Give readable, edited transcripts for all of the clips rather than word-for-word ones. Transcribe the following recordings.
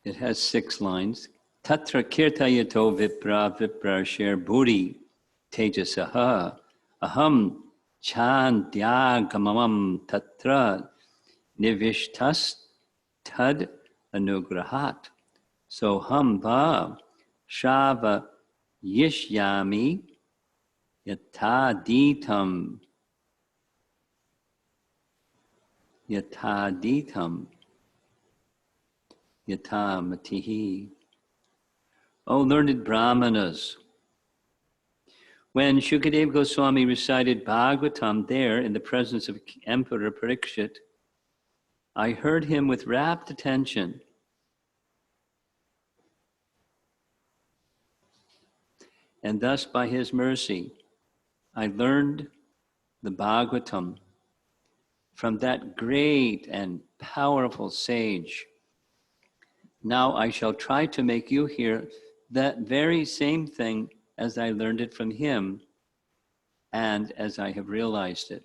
It has 6 lines. Tatra kirtayato vipra share bhuri tejasaha aham chandyagamam tatra nivishtas tad anugrahat. So ham va shava yishyami yataditam yatamatihi. O learned Brahmanas, when Shukadeva Goswami recited Bhagavatam there in the presence of Emperor Parikshit, I heard him with rapt attention. And thus, by his mercy, I learned the Bhagavatam from that great and powerful sage. Now I shall try to make you hear that very same thing as I learned it from him and as I have realized it.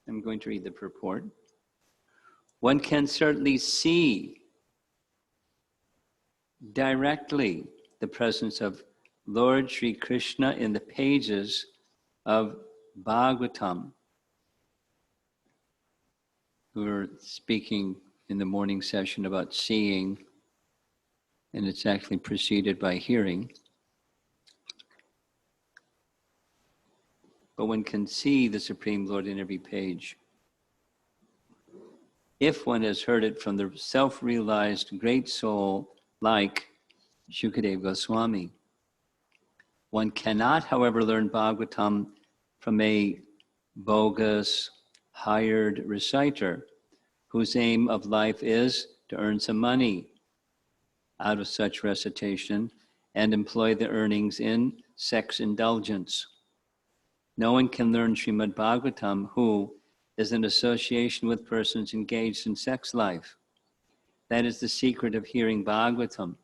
I'm going to read the purport. One can certainly see directly the presence of Lord Sri Krishna in the pages of Bhagavatam. We were speaking in the morning session about seeing, and it's actually preceded by hearing. But one can see the Supreme Lord in every page, if one has heard it from the self-realized great soul like Shukadeva Goswami. One cannot, however, learn Bhagavatam from a bogus, hired reciter whose aim of life is to earn some money out of such recitation and employ the earnings in sex indulgence. No one can learn Srimad Bhagavatam who is in association with persons engaged in sex life. That is the secret of hearing Bhagavatam.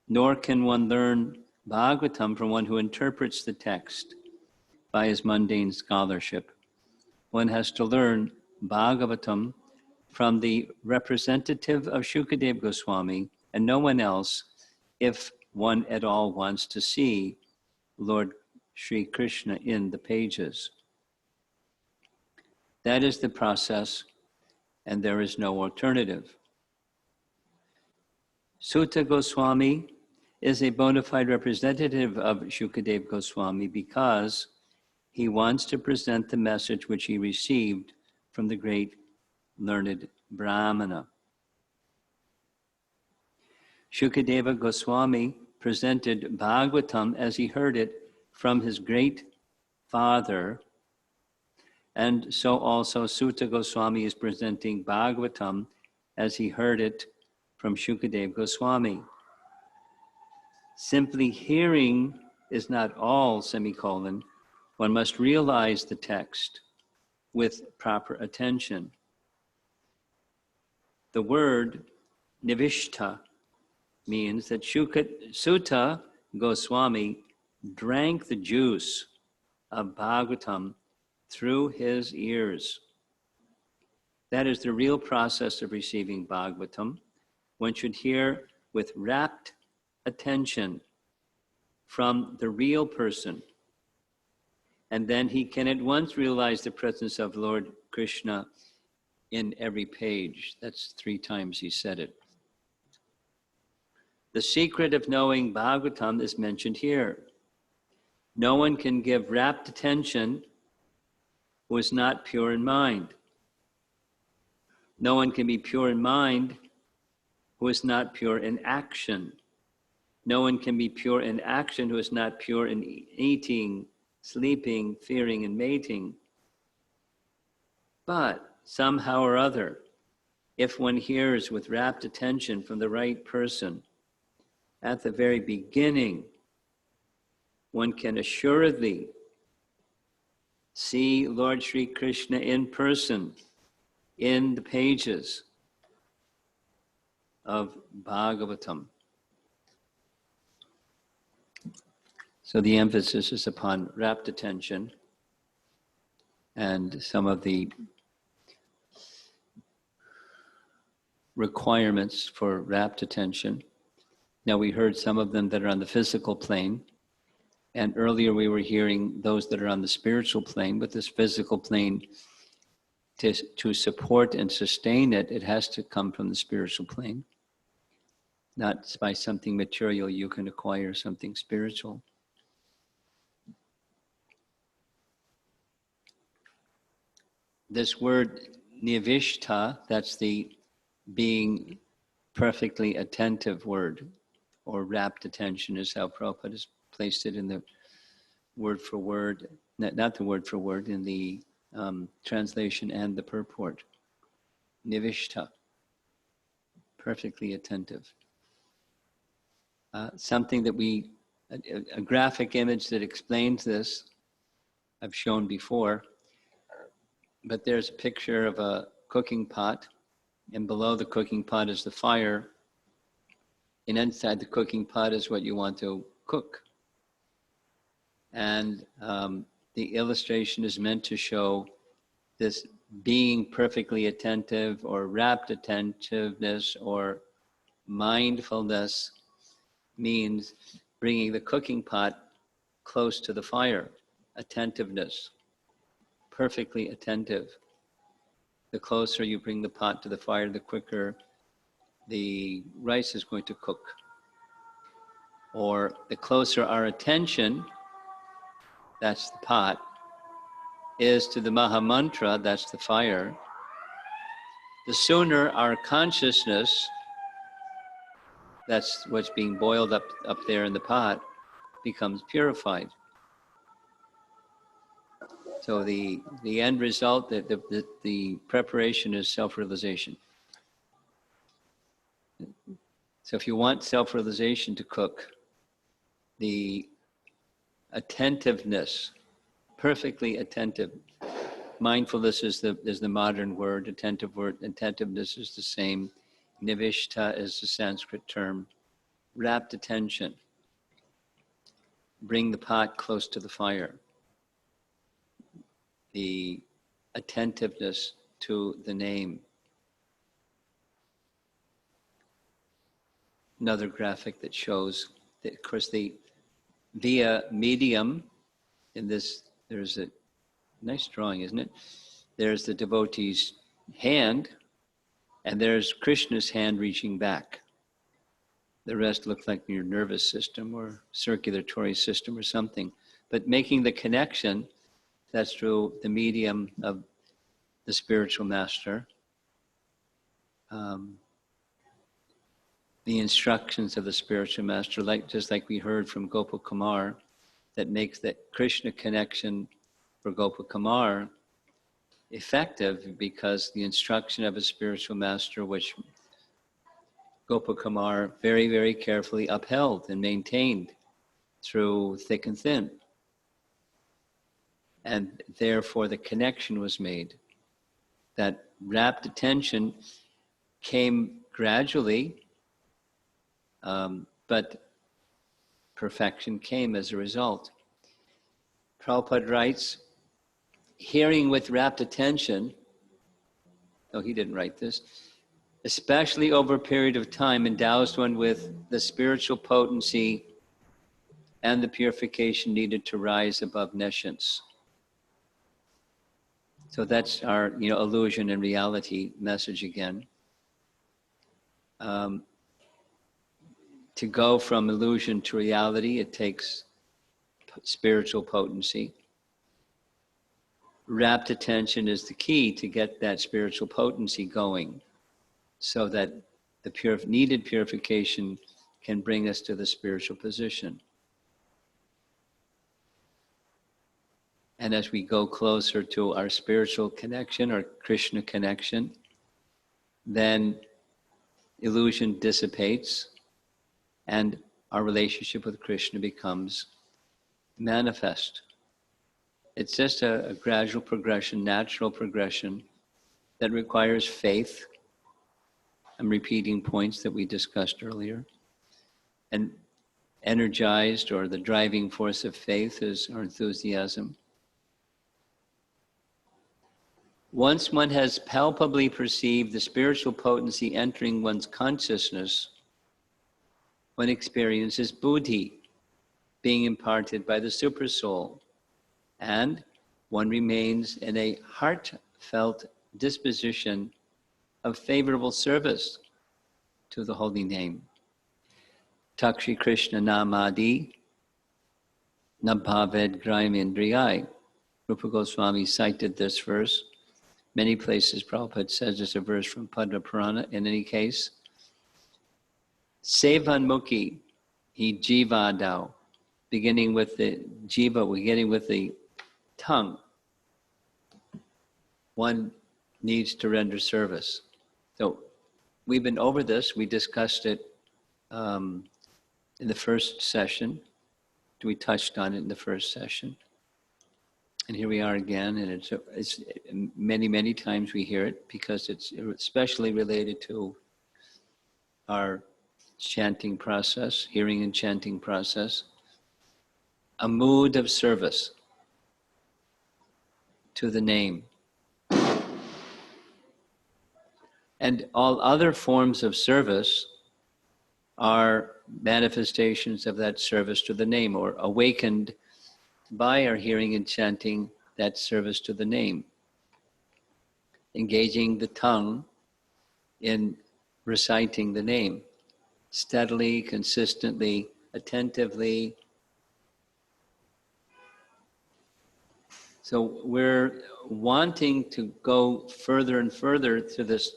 Nor can one learn Bhagavatam from one who interprets the text by his mundane scholarship. One has to learn Bhagavatam from the representative of Shukadeva Goswami and no one else, if one at all wants to see Lord Sri Krishna in the pages. That is the process, and there is no alternative. Sutta Goswami is a bona fide representative of Shukadeva Goswami because he wants to present the message which he received from the great learned Brahmana. Shukadeva Goswami presented Bhagavatam as he heard it from his great father, and so also Sutta Goswami is presenting Bhagavatam as he heard it from Shukadeva Goswami. Simply hearing is not all, semicolon. One must realize the text with proper attention. The word nivishta means that Sutta Goswami drank the juice of Bhagavatam through his ears. That is the real process of receiving Bhagavatam. One should hear with rapt attention from the real person. And then he can at once realize the presence of Lord Krishna in every page. That's 3 times he said it. The secret of knowing Bhagavatam is mentioned here. No one can give rapt attention who is not pure in mind. No one can be pure in mind who is not pure in action. No one can be pure in action who is not pure in eating, sleeping, fearing, and mating. But somehow or other, if one hears with rapt attention from the right person, at the very beginning, one can assuredly see Lord Sri Krishna in person in the pages of Bhagavatam. So the emphasis is upon rapt attention, and some of the requirements for rapt attention. Now we heard some of them that are on the physical plane, and earlier we were hearing those that are on the spiritual plane, but this physical plane, to support and sustain it, it has to come from the spiritual plane, not by something material you can acquire something spiritual. This word nivishta, that's the being perfectly attentive word, or rapt attention is how Prabhupada has placed it in the word for word, not the word for word, in the translation and the purport. Nivishta, perfectly attentive. Something that a graphic image that explains this, I've shown before, but there's a picture of a cooking pot, and below the cooking pot is the fire, and inside the cooking pot is what you want to cook. And the illustration is meant to show this being perfectly attentive, or rapt attentiveness, or mindfulness means bringing the cooking pot close to the fire. Attentiveness, perfectly attentive. The closer you bring the pot to the fire, the quicker the rice is going to cook. Or the closer our attention, that's the pot, is to the Maha Mantra, that's the fire, the sooner our consciousness, that's what's being boiled up there in the pot, becomes purified. So the end result, the preparation is self-realization. So if you want self-realization to cook, the attentiveness, perfectly attentive. Mindfulness is the modern word, attentiveness is the same. Nivishta is the Sanskrit term. Rapt attention. Bring the pot close to the fire. The attentiveness to the name. Another graphic that shows that, of course, via medium, in this, there's a nice drawing, isn't it? There's the devotee's hand, and there's Krishna's hand reaching back. The rest look like your nervous system or circulatory system or something. But making the connection, that's through the medium of the spiritual master. The instructions of the spiritual master, just like we heard from Gopakumar, that makes that Krishna connection for Gopakumar effective, because the instruction of a spiritual master, which Gopakumar very, very carefully upheld and maintained through thick and thin. And therefore the connection was made. That rapt attention came gradually, but perfection came as a result. Prabhupada writes, hearing with rapt attention, he didn't write this, especially over a period of time, endows one with the spiritual potency and the purification needed to rise above nescience. So that's our, illusion and reality message again. To go from illusion to reality, it takes spiritual potency. Rapt attention is the key to get that spiritual potency going, so that the needed purification can bring us to the spiritual position. And as we go closer to our spiritual connection, our Krishna connection, then illusion dissipates and our relationship with Krishna becomes manifest. It's just a gradual progression, natural progression that requires faith. I'm repeating points that we discussed earlier. And energized, or the driving force of faith, is our enthusiasm. Once one has palpably perceived the spiritual potency entering one's consciousness, one experiences buddhi being imparted by the supersoul, and one remains in a heartfelt disposition of favorable service to the holy name. Takshi Krishna Namadi Nabhaved Graimendriyai. Rupa Goswami cited this verse. Many places Prabhupada says it's a verse from Padma Purana. In any case, Sevanmukhi hi jiva dao, beginning with the jiva, beginning with the tongue. One needs to render service. So we've been over this. We discussed it in the first session. We touched on it in the first session. And here we are again, and it's many, many times we hear it because it's especially related to our chanting process, hearing and chanting process. A mood of service to the name. And all other forms of service are manifestations of that service to the name, or awakened by our hearing and chanting that service to the name. Engaging the tongue in reciting the name, steadily, consistently, attentively. So we're wanting to go further and further to this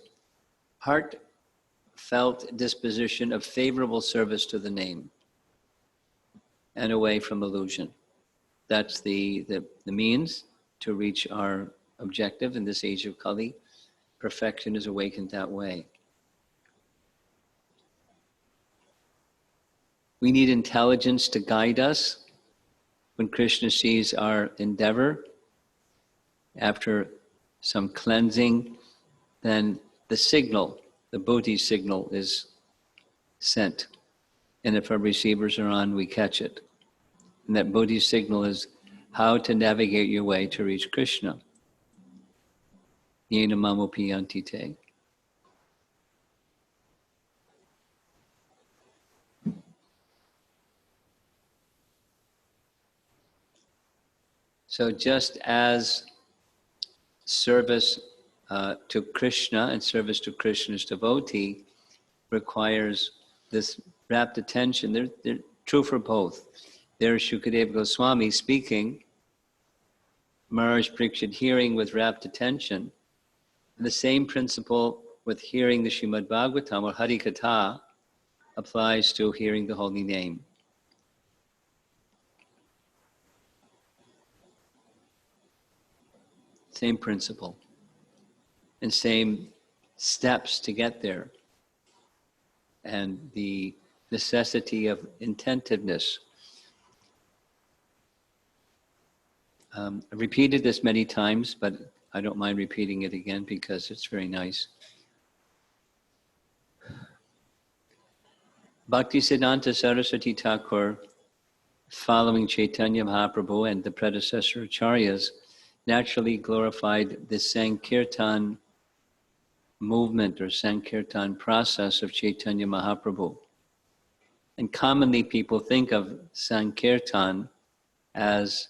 heartfelt disposition of favorable service to the name and away from illusion. That's the means to reach our objective in this age of Kali. Perfection is awakened that way. We need intelligence to guide us. When Krishna sees our endeavor, after some cleansing, then the signal, the buddhi signal, is sent. And if our receivers are on, we catch it. And that buddhi signal is how to navigate your way to reach Krishna. Yena mamopi yanti te. So just as service to Krishna and service to Krishna's devotee requires this rapt attention, they're true for both. There's Shukadeva Goswami speaking, Maharaj Parikshit hearing with rapt attention. And the same principle with hearing the Srimad Bhagavatam or Hari Katha applies to hearing the holy name. Same principle and same steps to get there, and the necessity of intentiveness. I've repeated this many times, but I don't mind repeating it again because it's very nice. Bhaktisiddhanta Saraswati Thakur, following Chaitanya Mahaprabhu and the predecessor acharyas, naturally glorified the Sankirtan movement or Sankirtan process of Chaitanya Mahaprabhu. And commonly people think of Sankirtan as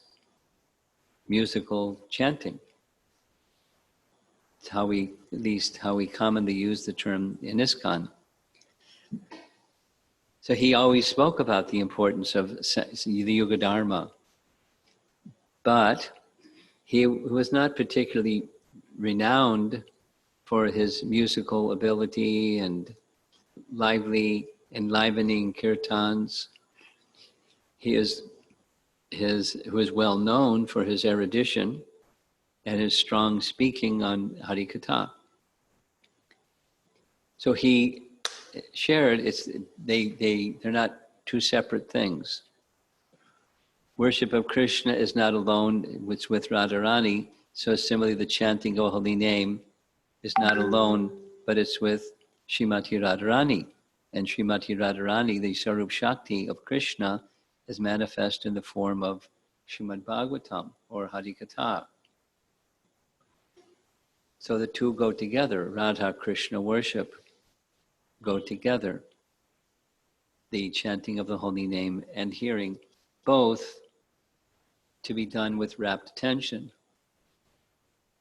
musical chanting. It's how we commonly use the term in ISKCON. So he always spoke about the importance of the Yuga Dharma. But he was not particularly renowned for his musical ability and lively, enlivening kirtans. He is well known for his erudition and his strong speaking on Hari Katha. So he shared, they're not two separate things. Worship of Krishna is not alone, it's with Radharani. So similarly, the chanting of holy name is not alone, but it's with Srimati Radharani. And Srimati Radharani, the Sarup Shakti of Krishna, is manifest in the form of Srimad Bhagavatam or Hari Katha. So the two go together. Radha Krishna worship go together. The chanting of the holy name and hearing, both to be done with rapt attention.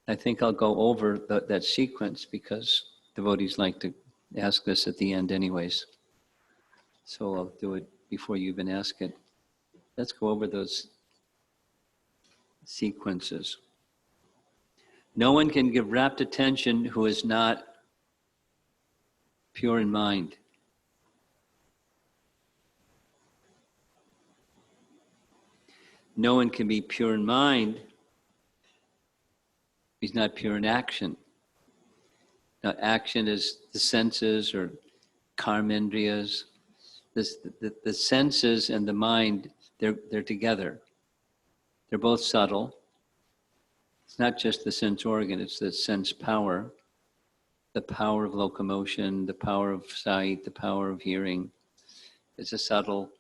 I think I'll go over that sequence because devotees like to ask this at the end anyways. So I'll do it before you even ask it. Let's go over those sequences. No one can give rapt attention who is not pure in mind. No one can be pure in mind. He's not pure in action. Now, action is the senses or karmendriyas. The senses and the mind, they're together. They're both subtle. It's not just the sense organ, it's the sense power, the power of locomotion, the power of sight, the power of hearing. It's a subtle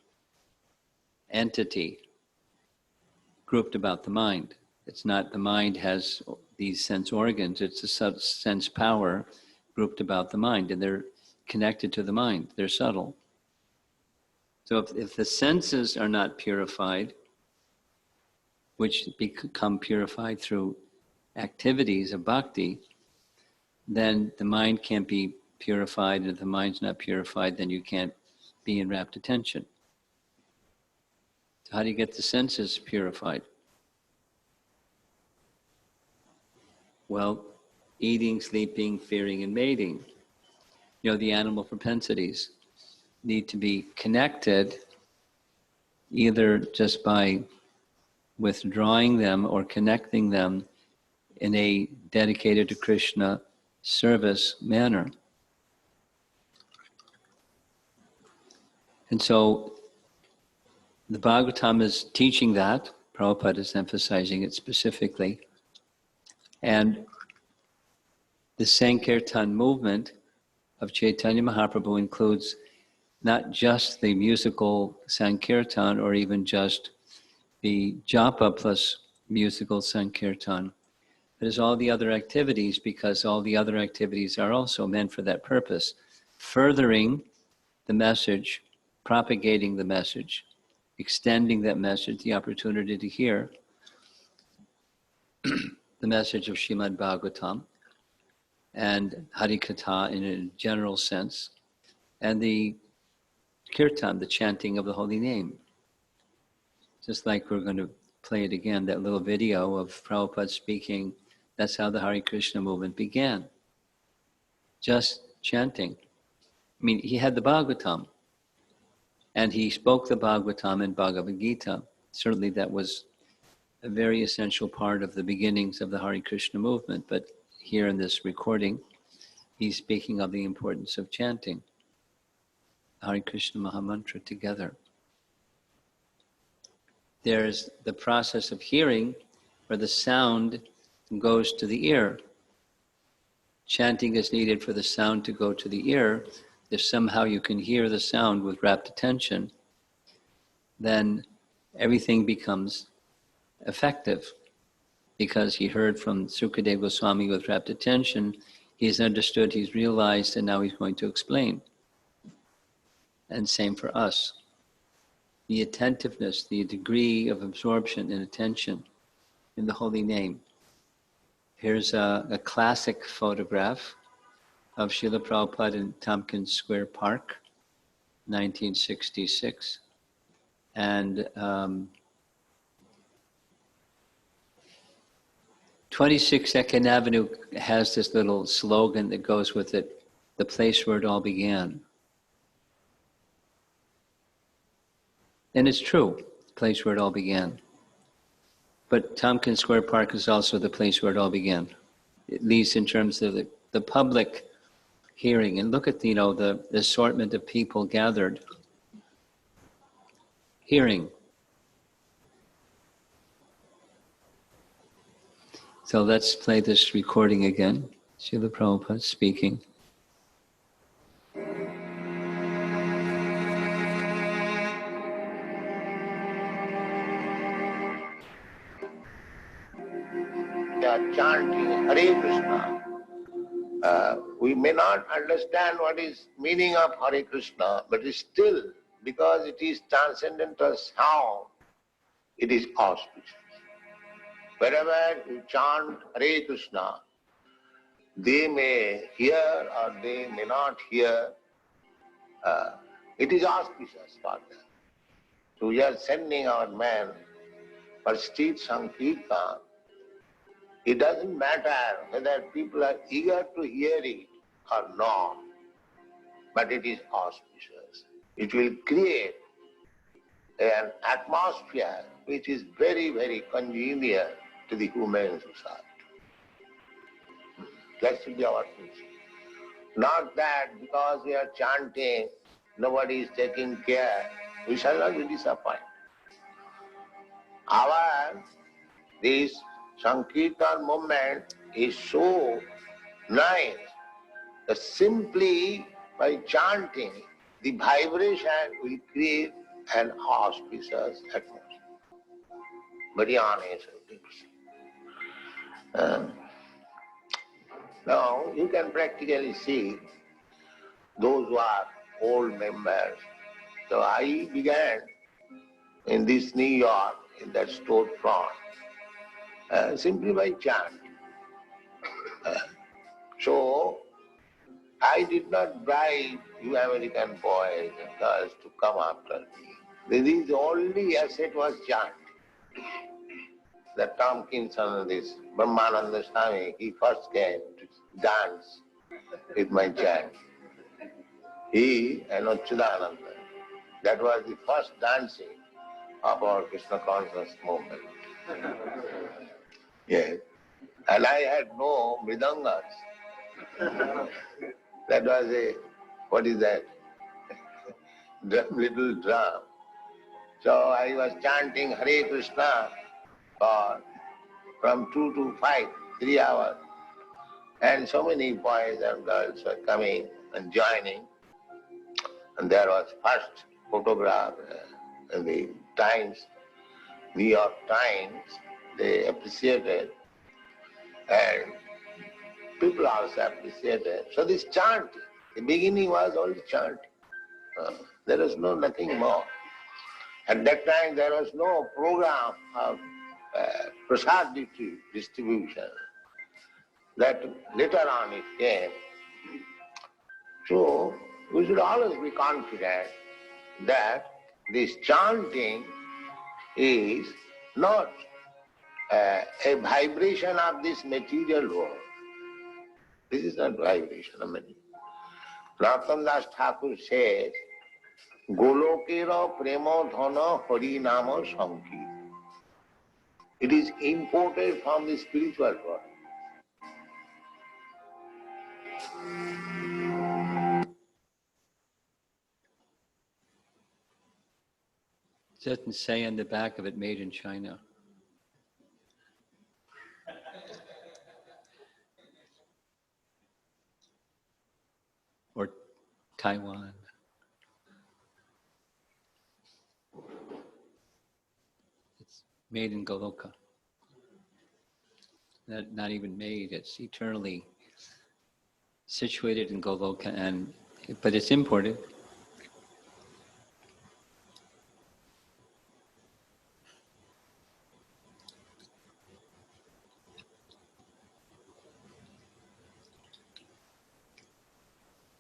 entity grouped about the mind. It's not the mind has these sense organs, it's a sense power grouped about the mind, and they're connected to the mind. They're subtle. So if the senses are not purified, which become purified through activities of bhakti, then the mind can't be purified, and if the mind's not purified, then you can't be in rapt attention. So how do you get the senses purified? Well, eating, sleeping, fearing, and mating. You know, the animal propensities need to be connected either just by withdrawing them or connecting them in a dedicated to Krishna service manner. And so the Bhagavatam is teaching that. Prabhupada is emphasizing it specifically. And the Sankirtan movement of Chaitanya Mahaprabhu includes not just the musical Sankirtan or even just the japa plus musical Sankirtan, but is all the other activities, because all the other activities are also meant for that purpose, furthering the message, propagating the message, extending that message, the opportunity to hear the message of Srimad Bhagavatam and Harikatha in a general sense, and the kirtan, the chanting of the holy name. Just like we're going to play it again, that little video of Prabhupada speaking, that's how the Hare Krishna movement began. Just chanting. I mean, he had the Bhagavatam, and he spoke the Bhagavatam in Bhagavad Gita. Certainly that was a very essential part of the beginnings of the Hare Krishna movement, but here in this recording, he's speaking of the importance of chanting Hare Krishna Mahamantra together. There's the process of hearing, where the sound goes to the ear. Chanting is needed for the sound to go to the ear. If somehow you can hear the sound with rapt attention, then everything becomes effective. Because he heard from Sukadeva Goswami with rapt attention, he's understood, he's realized, and now he's going to explain. And same for us. The attentiveness, the degree of absorption and attention in the holy name. Here's a classic photograph of Srila Prabhupada in Tompkins Square Park, 1966. And 26 Second Avenue has this little slogan that goes with it, the place where it all began. And it's true, the place where it all began. But Tompkins Square Park is also the place where it all began, at least in terms of the public hearing. And look at the assortment of people gathered, hearing. So let's play this recording again. Srila Prabhupada speaking. Chanting Hare Krishna We may not understand what is meaning of Hare Krishna, but still, because it is transcendental sound, it is auspicious. Wherever you chant Hare Krishna, they may hear or they may not hear, it is auspicious for them. So we are sending our men for street Sankirtan. It doesn't matter whether people are eager to hear it or not, but it is auspicious. It will create an atmosphere which is very, very congenial to the human society. That should be our thinking. Not that because we are chanting, nobody is taking care, we shall not be disappointed. This Sankirtan movement is so nice that simply by chanting, the vibration will create an auspicious atmosphere. Very honest. Now you can practically see those who are old members. So I began in this New York, in that storefront, simply by chant. So I did not bribe you American boys and girls to come after me. This only asset was chant. That Tompkinson, this Brahmananda Swami, he first came to dance with my chant. He and Achyutananda. That was the first dancing of our Krishna conscious movement. Yes. And I had no mridangas. That was a, what is that? Little drum. So I was chanting Hare Krishna for from 2 to 5, 3 hours. And so many boys and girls were coming and joining. And there was first photograph in the Times, New York Times. They appreciated, and people also appreciated. So this chanting, the beginning was only chanting. There was nothing more. At that time there was no program of prasad distribution. That later on it came. So we should always be confident that this chanting is not a vibration of this material world. This is not vibration of material. Narottam Das Thakur says, Golokera prema dhana hari nama sankir. It is imported from the spiritual world. It doesn't say on the back of it, made in China. Or Taiwan. It's made in Goloka. Not even made, it's eternally situated in Goloka, but it's imported.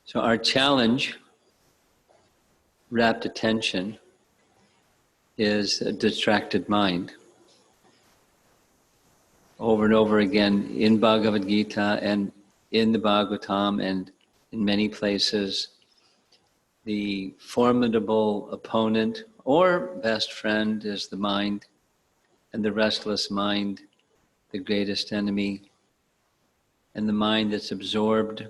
So our challenge, rapt attention, is a distracted mind. Over and over again in Bhagavad Gita and in the Bhagavatam and in many places, the formidable opponent or best friend is the mind, and the restless mind, the greatest enemy, and the mind that's absorbed,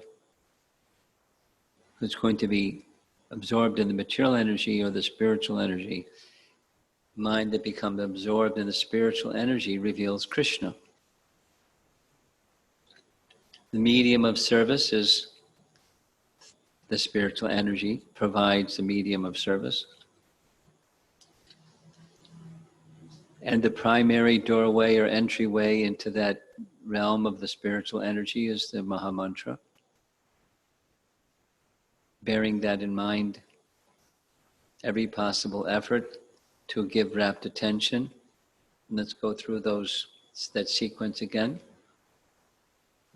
who's going to be absorbed in the material energy or the spiritual energy. Mind that becomes absorbed in the spiritual energy reveals Krishna. The medium of service is the spiritual energy, provides the medium of service. And the primary doorway or entryway into that realm of the spiritual energy is the Mahamantra. bearing that in mind, every possible effort to give rapt attention. And let's go through that sequence again.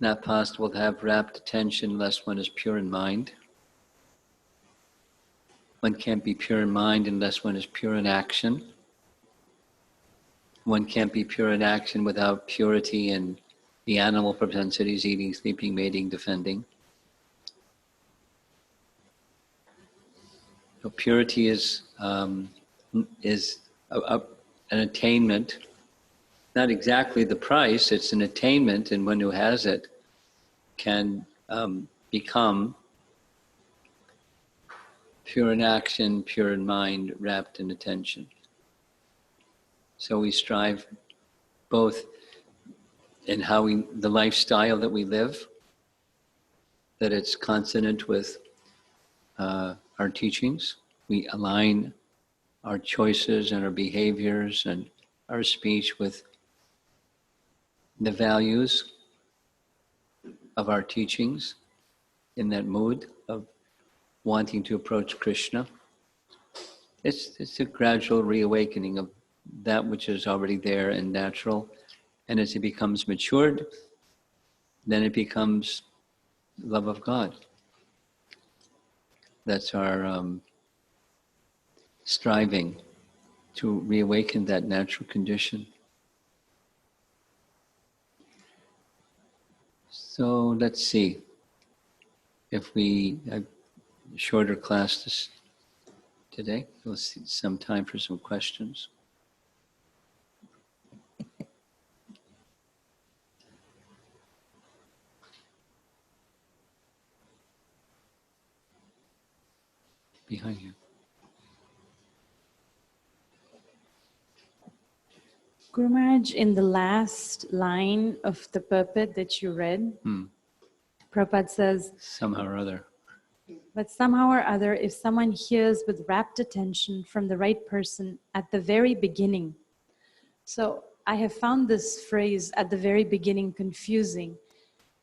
Not possible to have rapt attention unless one is pure in mind. One can't be pure in mind unless one is pure in action. One can't be pure in action without purity in the animal propensities, eating, sleeping, mating, defending. So purity is an attainment, not exactly the price, it's an attainment, and one who has it can become pure in action, pure in mind, rapt in attention. So we strive both in the lifestyle that we live, that it's consonant with our teachings. We align our choices and our behaviors and our speech with the values of our teachings in that mood of wanting to approach Krishna. It's a gradual reawakening of that which is already there and natural. And as it becomes matured, then it becomes love of God. That's our striving to reawaken that natural condition. So let's see if we have a shorter class today. We'll see some time for some questions. Behind you. Guru Maharaj, in the last line of the purport that you read, Prabhupada says, somehow or other. But somehow or other, if someone hears with rapt attention from the right person at the very beginning. So I have found this phrase at the very beginning confusing.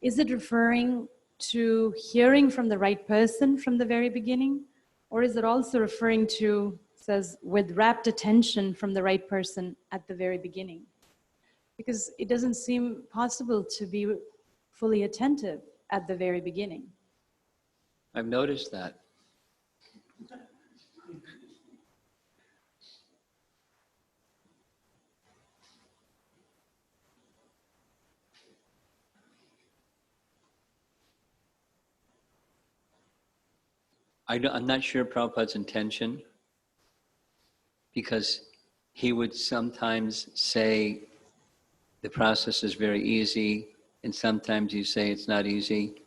Is it referring to hearing from the right person from the very beginning? Or is it also referring to, says, with rapt attention from the right person at the very beginning? Because it doesn't seem possible to be fully attentive at the very beginning. I've noticed that. I'm not sure Prabhupada's intention, because he would sometimes say the process is very easy, and sometimes you say it's not easy.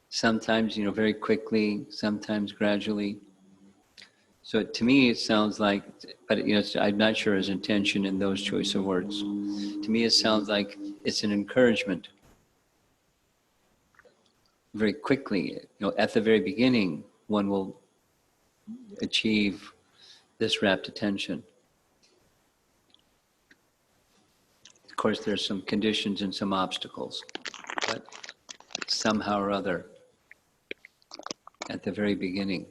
Sometimes, very quickly, sometimes gradually. So to me, it sounds like, but I'm not sure his intention in those choice of words. To me, it sounds like it's an encouragement. Very quickly, at the very beginning, one will achieve this rapt attention. Of course, there's some conditions and some obstacles, but somehow or other, at the very beginning,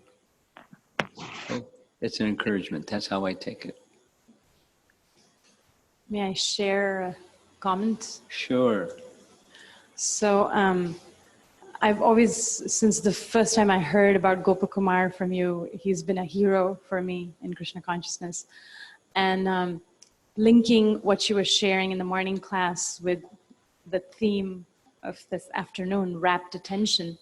it's an encouragement. That's how I take it. May I share a comment? Sure. So I've always, since the first time I heard about Gopakumar from you, he's been a hero for me in Krishna consciousness. And linking what you were sharing in the morning class with the theme of this afternoon, rapt attention,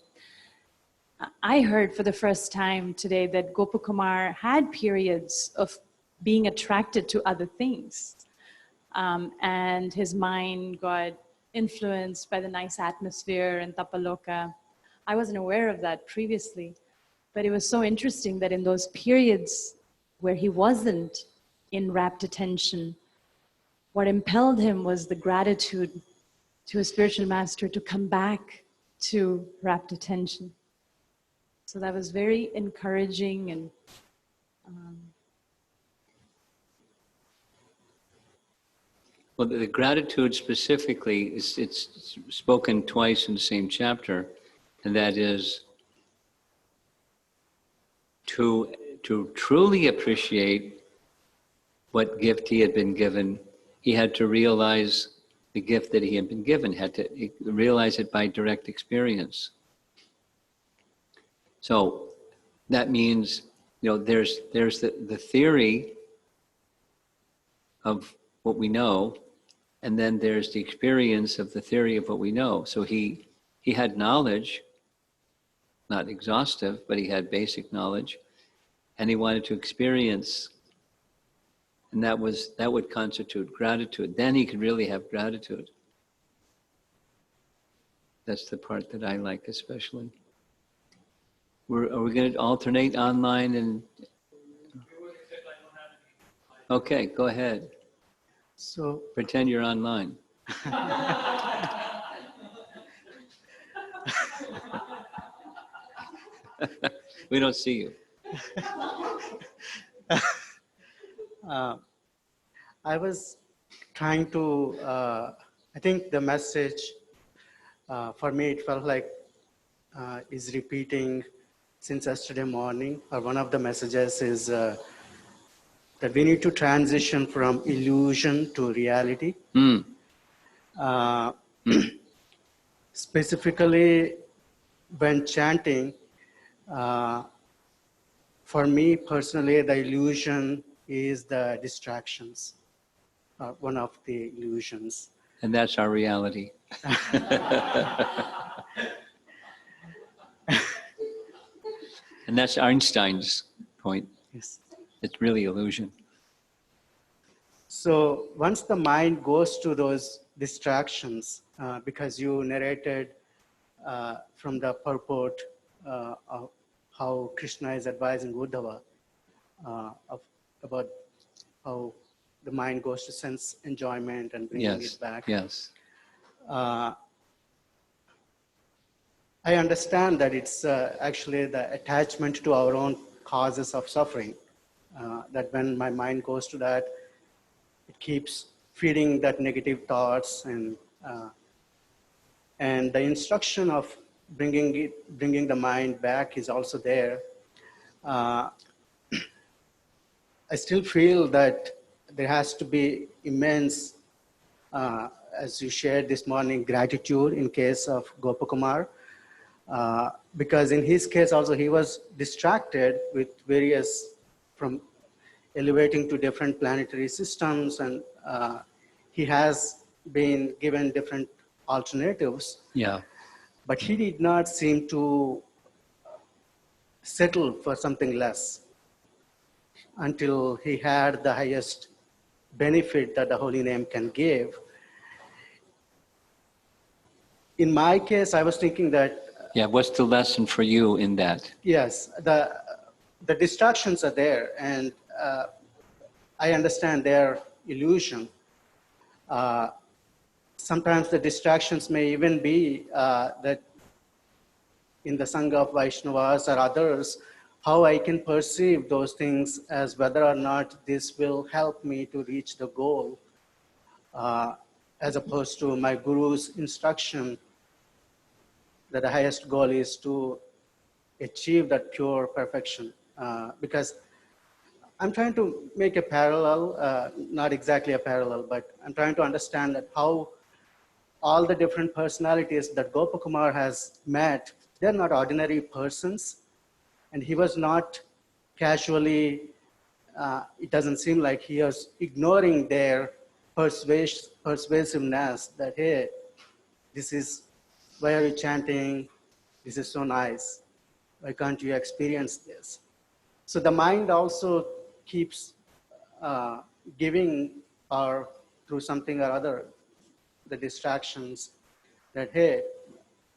I heard for the first time today that Gopakumar had periods of being attracted to other things. And his mind got influenced by the nice atmosphere in Tapaloka. I wasn't aware of that previously, but it was so interesting that in those periods where he wasn't in rapt attention, what impelled him was the gratitude to a spiritual master to come back to rapt attention. So that was very encouraging and Well, the gratitude specifically, it's spoken twice in the same chapter, and that is to truly appreciate what gift he had been given, he had to realize the gift that he had been given, had to realize it by direct experience. So that means, there's the theory of what we know, and then there's the experience of the theory of what we know. So he had knowledge, not exhaustive, but he had basic knowledge, and he wanted to experience, and that would constitute gratitude. Then he could really have gratitude. That's the part that I like especially. Are we going to alternate online and? Okay, go ahead. So Pretend you're online. We don't see you. I was trying to, I think the message, for me, it felt like is repeating since yesterday morning, or one of the messages is that we need to transition from illusion to reality. Specifically, when chanting, for me personally, the illusion is the distractions, one of the illusions. And that's our reality. And that's Einstein's point. Yes. It's really illusion. So once the mind goes to those distractions, because you narrated from the purport of how Krishna is advising Uddhava about how the mind goes to sense enjoyment and bringing it back. Yes. I understand that it's actually the attachment to our own causes of suffering, that when my mind goes to that, it keeps feeding that negative thoughts, and the instruction of bringing the mind back is also there. I still feel that there has to be immense, as you shared this morning, gratitude in case of Gopakumar, because in his case also he was distracted with various, from elevating to different planetary systems, and he has been given different alternatives. Yeah. But he did not seem to settle for something less until he had the highest benefit that the holy name can give. In my case, I was thinking that Yeah, what's the lesson for you in that? yes, the distractions are there, and I understand their illusion. Sometimes the distractions may even be that in the Sangha of Vaishnavas or others, how I can perceive those things as whether or not this will help me to reach the goal, as opposed to my Guru's instruction that the highest goal is to achieve that pure perfection. Because I'm trying to make a parallel, not exactly a parallel, but I'm trying to understand that how all the different personalities that Gopakumar has met, they're not ordinary persons. And he was not casually, it doesn't seem like he was ignoring their persuasiveness that, hey, this is, why are you chanting? This is so nice. Why can't you experience this? So the mind also keeps giving, or through something or other, the distractions that, hey,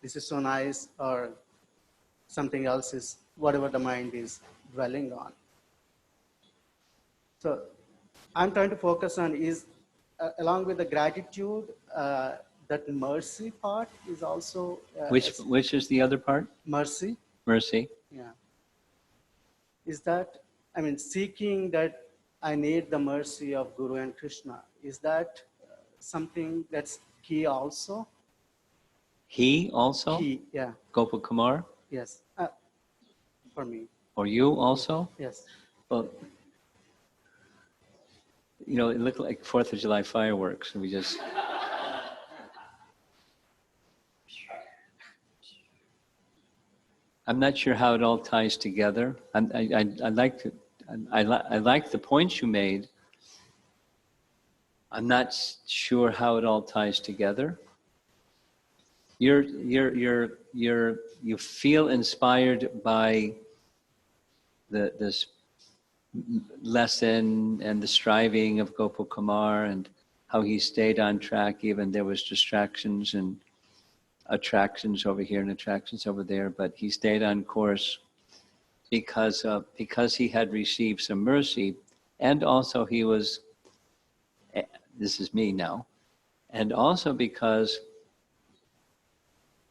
this is so nice, or something else is, whatever the mind is dwelling on. So I'm trying to focus on is, along with the gratitude, that mercy part is also. Which is the other part? Mercy. Mercy. Yeah. Is that, I mean, seeking that I need the mercy of Guru and Krishna, is that something that's key also? He also? Key, yeah. Gopakumar? Yes, for me. Or you also? Yes. Well, you know, it looked like 4th of July fireworks. We just... I'm not sure how it all ties together. I like the points you made. I'm not sure how it all ties together. You feel inspired by this lesson and the striving of Gopal Kumar and how he stayed on track even there was distractions and attractions over here and attractions over there, but he stayed on course because he had received some mercy, and also he was, this is me now, and also because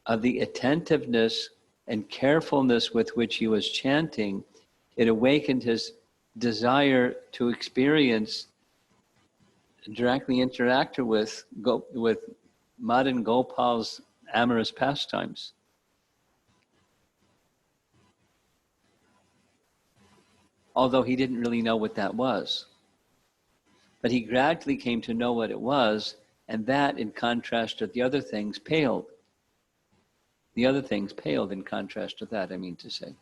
of the attentiveness and carefulness with which he was chanting, it awakened his desire to experience, directly interact with Madan Gopal's amorous pastimes. Although he didn't really know what that was. But he gradually came to know what it was, and that, in contrast to the other things, paled. The other things paled in contrast to that, I mean to say.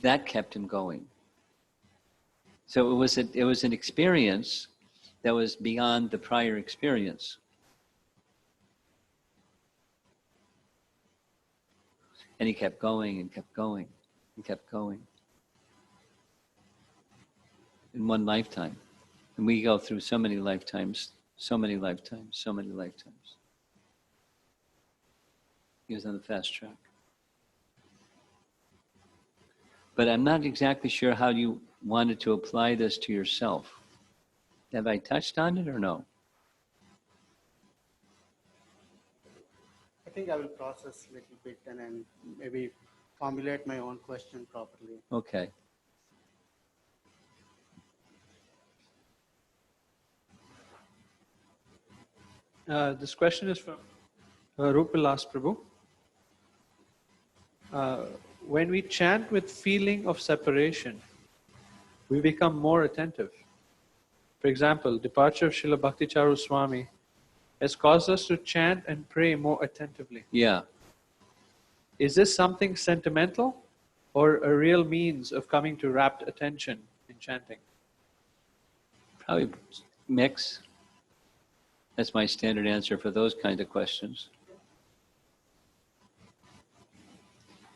That kept him going. So it was an experience that was beyond the prior experience. And he kept going and kept going and kept going. In one lifetime. And we go through so many lifetimes, so many lifetimes, so many lifetimes. He was on the fast track. But I'm not exactly sure how you wanted to apply this to yourself. Have I touched on it or no? I think I will process a little bit and then maybe formulate my own question properly. Okay. This question is from Rupilas Prabhu. When we chant with feeling of separation, we become more attentive. For example, departure of Srila Bhakticharu Swami has caused us to chant and pray more attentively. Yeah. Is this something sentimental or a real means of coming to rapt attention in chanting? Probably mix. That's my standard answer for those kind of questions.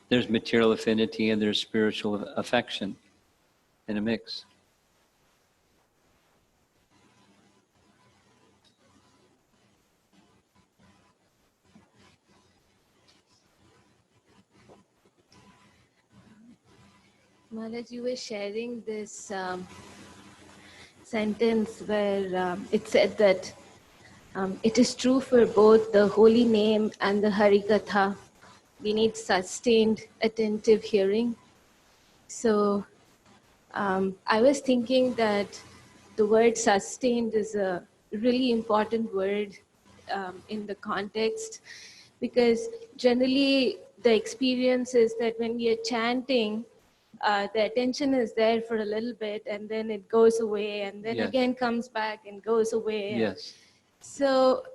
There's material affinity and there's spiritual affection in a mix. Maharaj, you were sharing this sentence where it said that it is true for both the holy name and the Harikatha. We need sustained, attentive hearing. So I was thinking that the word sustained is a really important word in the context, because generally the experience is that when we are chanting, the attention is there for a little bit and then it goes away and then Yes. again comes back and goes away. Yes. So,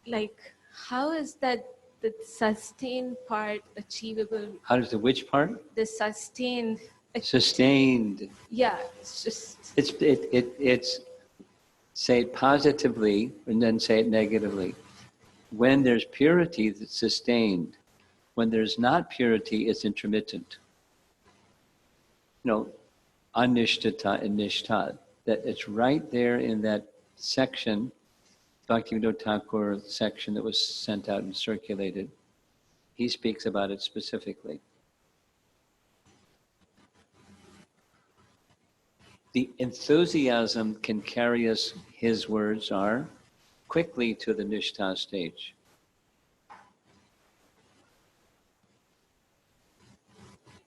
like, how is that the sustained part achievable? How does the which part? The sustained. Sustained. Yeah, it's just. It's say it positively and then say it negatively. When there's purity, it's sustained. When there's not purity, it's intermittent. You know, anishtata and nishtad. That it's right there in that section, Bhaktivinoda Thakur section that was sent out and circulated. He speaks about it specifically. The enthusiasm can carry us, his words are, quickly to the nishtha stage.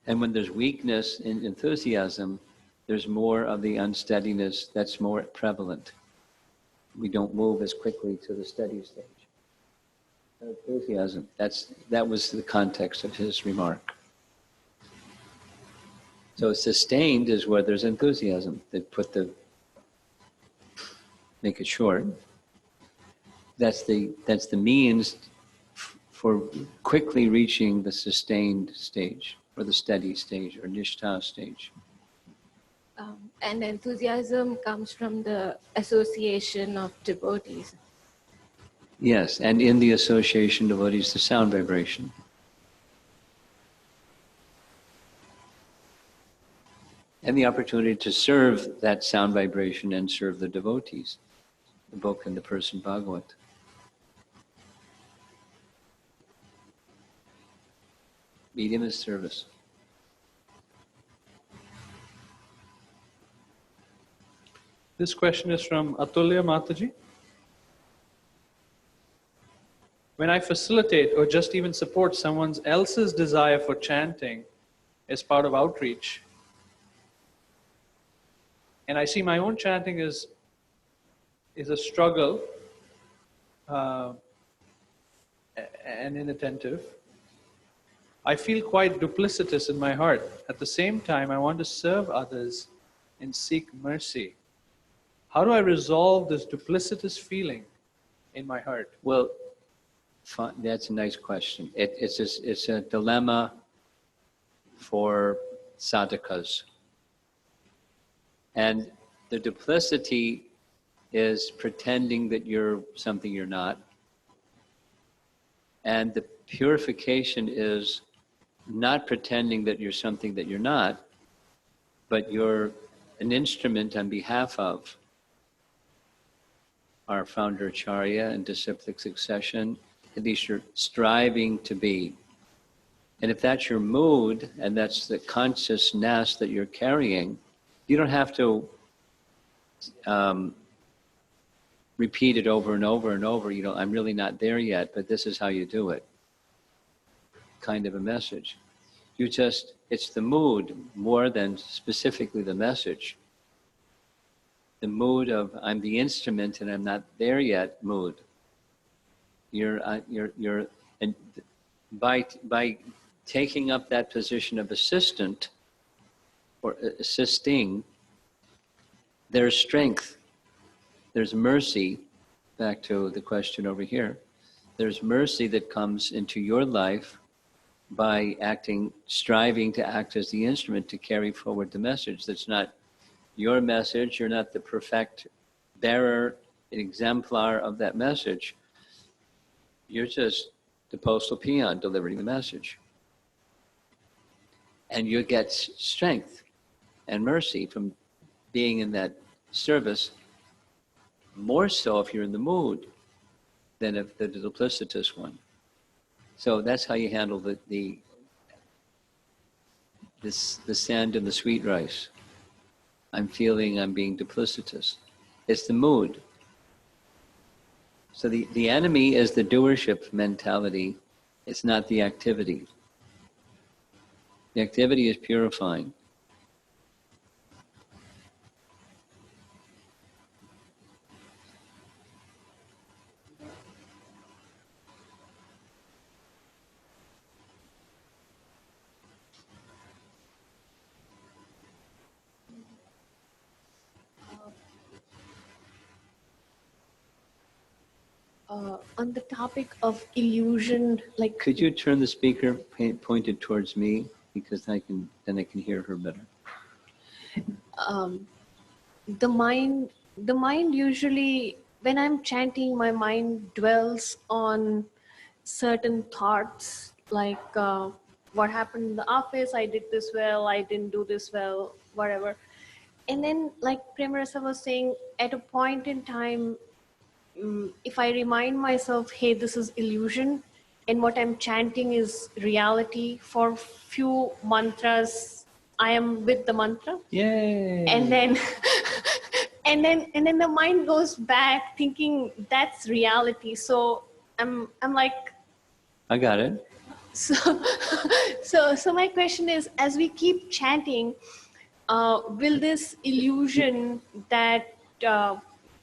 And when there's weakness in enthusiasm, there's more of the unsteadiness that's more prevalent. We don't move as quickly to the steady stage. Enthusiasm, that was the context of his remark. So sustained is where there's enthusiasm. They make it short. That's the means for quickly reaching the sustained stage, or the steady stage, or nishtha stage. And enthusiasm comes from the association of devotees. Yes, and in the association devotees, the sound vibration. And the opportunity to serve that sound vibration and serve the devotees, the book and the person Bhagavat. Medium is service. This question is from Atulya Mataji. When I facilitate or just even support someone else's desire for chanting as part of outreach, and I see my own chanting is a struggle and inattentive, I feel quite duplicitous in my heart. At the same time, I want to serve others and seek mercy. How do I resolve this duplicitous feeling in my heart? Well, that's a nice question. It's a dilemma for sadhakas. And the duplicity is pretending that you're something you're not. And the purification is not pretending that you're something that you're not, but you're an instrument on behalf of our founder Acharya and disciplic succession. At least you're striving to be. And if that's your mood and that's the consciousness that you're carrying, you don't have to repeat it over and over and over. You know, I'm really not there yet, but this is how you do it. Kind of a message. It's the mood more than specifically the message. The mood of I'm the instrument and I'm not there yet mood. And by taking up that position of assistant or assisting, there's strength, there's mercy. Back to the question over here, there's mercy that comes into your life by striving to act as the instrument to carry forward the message. That's not your message. You're not the perfect bearer, an exemplar of that message. You're just the postal peon delivering the message. And you get strength and mercy from being in that service, more so if you're in the mood than if the duplicitous one. So that's how you handle the sand and the sweet rice. I'm feeling I'm being duplicitous. It's the mood. So the enemy is the doership mentality. It's not the activity. The activity is purifying. On the topic of illusion, like Could you turn the speaker pointed towards me, because then I can hear her better. the mind usually, when I'm chanting, my mind dwells on certain thoughts, like what happened in the office, I did this well, I didn't do this well, whatever. And then, like Premarasa was saying, at a point in time, if I remind myself, hey, this is illusion, and what I'm chanting is reality, for few mantras, I am with the mantra. Yay! And then, and then the mind goes back thinking that's reality. So I'm like, I got it. So my question is, as we keep chanting, will this illusion that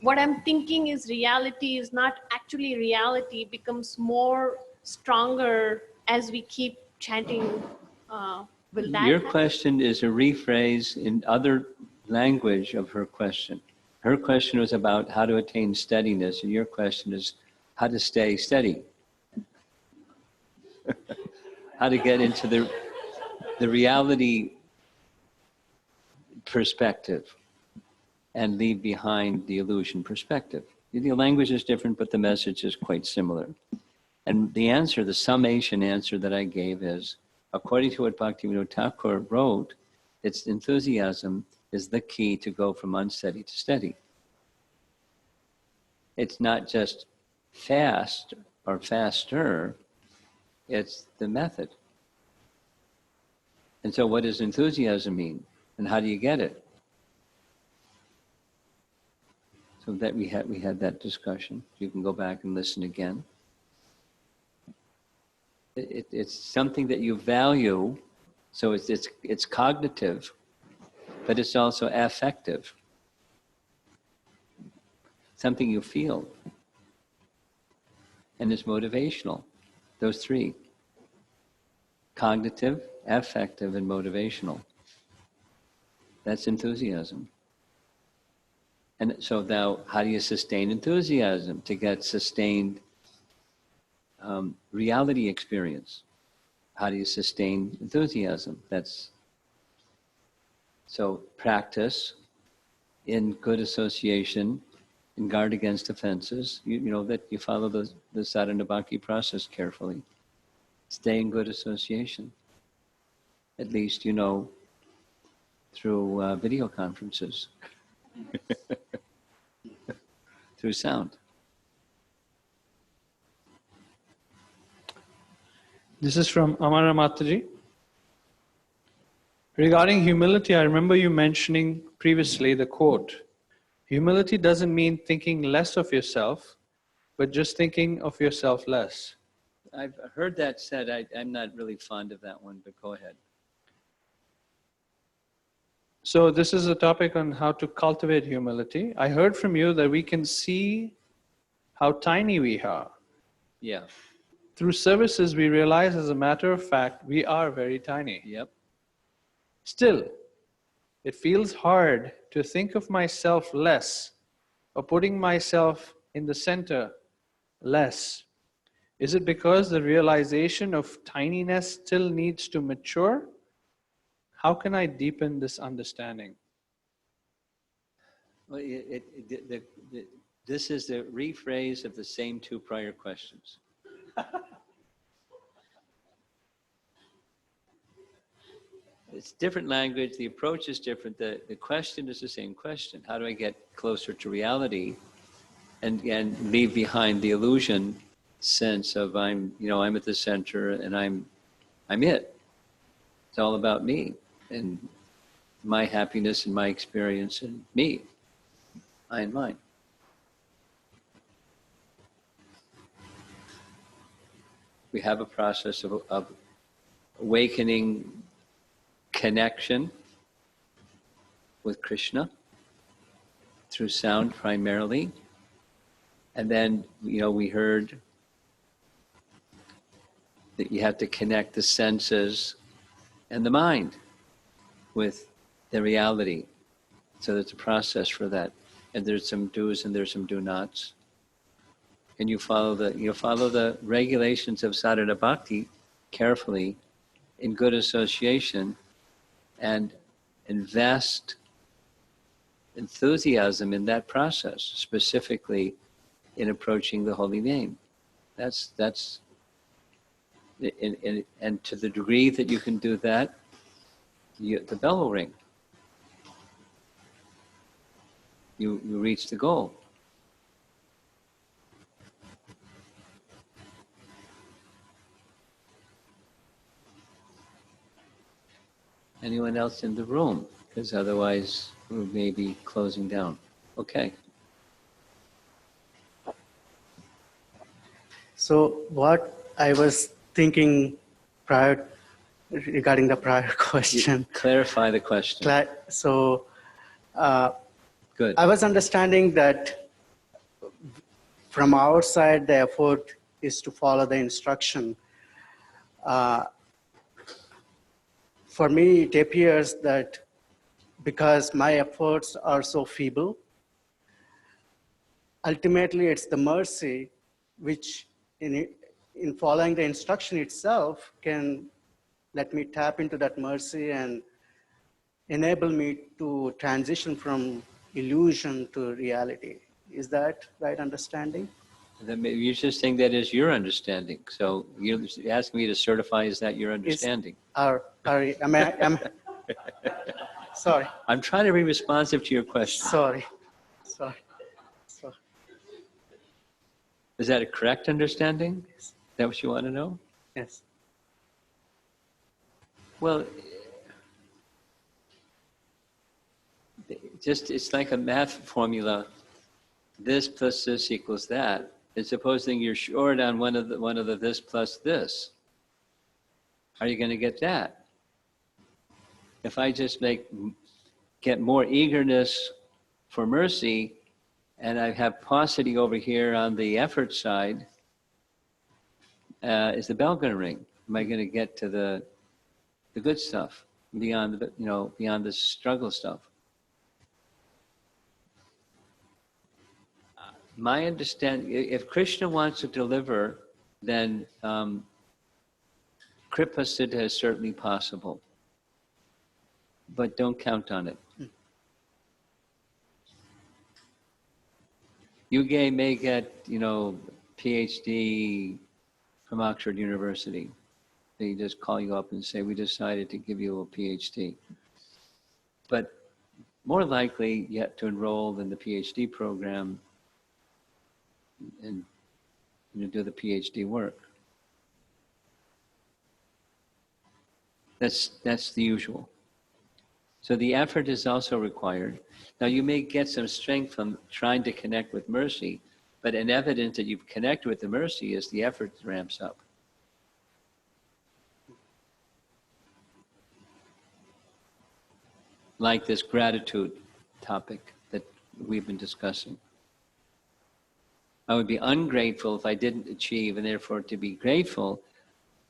what I'm thinking is reality is not actually reality becomes more stronger as we keep chanting Will that Your happen? question is a rephrase in other language of her question. Her question was about how to attain steadiness, and your question is how to stay steady. How to get into the reality perspective and leave behind the illusion perspective. The language is different, but the message is quite similar. And the answer, the summation answer that I gave is, according to what Bhaktivinoda Thakur wrote, its enthusiasm is the key to go from unsteady to steady. It's not just fast or faster, it's the method. And so what does enthusiasm mean? And how do you get it? So that we had that discussion. You can go back and listen again. It's something that you value, so it's cognitive, but it's also affective. Something you feel. And it's motivational. Those three. Cognitive, affective, and motivational. That's enthusiasm. And so now, how do you sustain enthusiasm? To get sustained reality experience. How do you sustain enthusiasm? So practice in good association and guard against offenses. You know that you follow the sadhana bhakti process carefully. Stay in good association. At least, through video conferences. Through sound. This is from Amara Mataji. Regarding humility, I remember you mentioning previously the quote, "Humility doesn't mean thinking less of yourself, but just thinking of yourself less." I've heard that said. I'm not really fond of that one, but go ahead. So this is a topic on how to cultivate humility. I heard from you that we can see how tiny we are. Yeah. Through services, we realize, as a matter of fact, we are very tiny. Yep. Still, it feels hard to think of myself less or putting myself in the center less. Is it because the realization of tininess still needs to mature? How can I deepen this understanding? Well, this is the rephrase of the same two prior questions. It's different language, the approach is different, the question is the same question. How do I get closer to reality and leave behind the illusion sense of I'm at the center and I'm it. It's all about me and my happiness and my experience and me, I and mine. We have a process of awakening connection with Krishna through sound primarily. And then, we heard that you have to connect the senses and the mind with the reality. So there's a process for that. And there's some do's and there's some do nots. And you follow the regulations of sadhana bhakti carefully in good association and invest enthusiasm in that process, specifically in approaching the holy name. That's and to the degree that you can do that, the bell will ring. You reach the goal. Anyone else in the room? Because otherwise we may be closing down. Okay. So what I was thinking regarding the prior question. Clarify the question. Good. I was understanding that from our side, the effort is to follow the instruction. for me, it appears that because my efforts are so feeble, ultimately it's the mercy which in following the instruction itself can let me tap into that mercy and enable me to transition from illusion to reality. Is that right understanding? Then maybe you're just saying that is your understanding. So you're asking me to certify, is that your understanding? Sorry. I'm trying to be responsive to your question. Sorry. Is that a correct understanding? Yes. Is that what you want to know? Yes. Well, it's like a math formula. This plus this equals that. And supposing you're short on one of the this plus this, how are you going to get that? If I just get more eagerness for mercy, and I have paucity over here on the effort side, is the bell going to ring? Am I going to get to the good stuff beyond the struggle stuff? My understanding, if Krishna wants to deliver, then Kripa Siddha is certainly possible. But don't count on it. You may get, PhD from Oxford University. They just call you up and say, we decided to give you a PhD. But more likely, you have to enroll in the PhD program and do the PhD work. That's the usual. So the effort is also required. Now you may get some strength from trying to connect with mercy, but an evidence that you've connected with the mercy is the effort ramps up. Like this gratitude topic that we've been discussing. I would be ungrateful if I didn't achieve, and therefore to be grateful,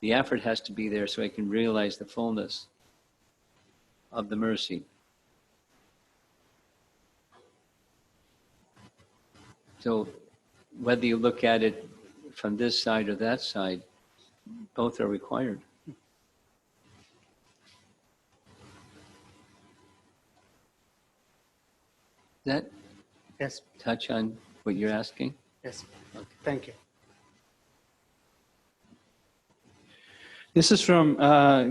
the effort has to be there so I can realize the fullness of the mercy. So whether you look at it from this side or that side, both are required. Does that Yes. touch on what you're asking? Yes. Okay. Thank you. This is from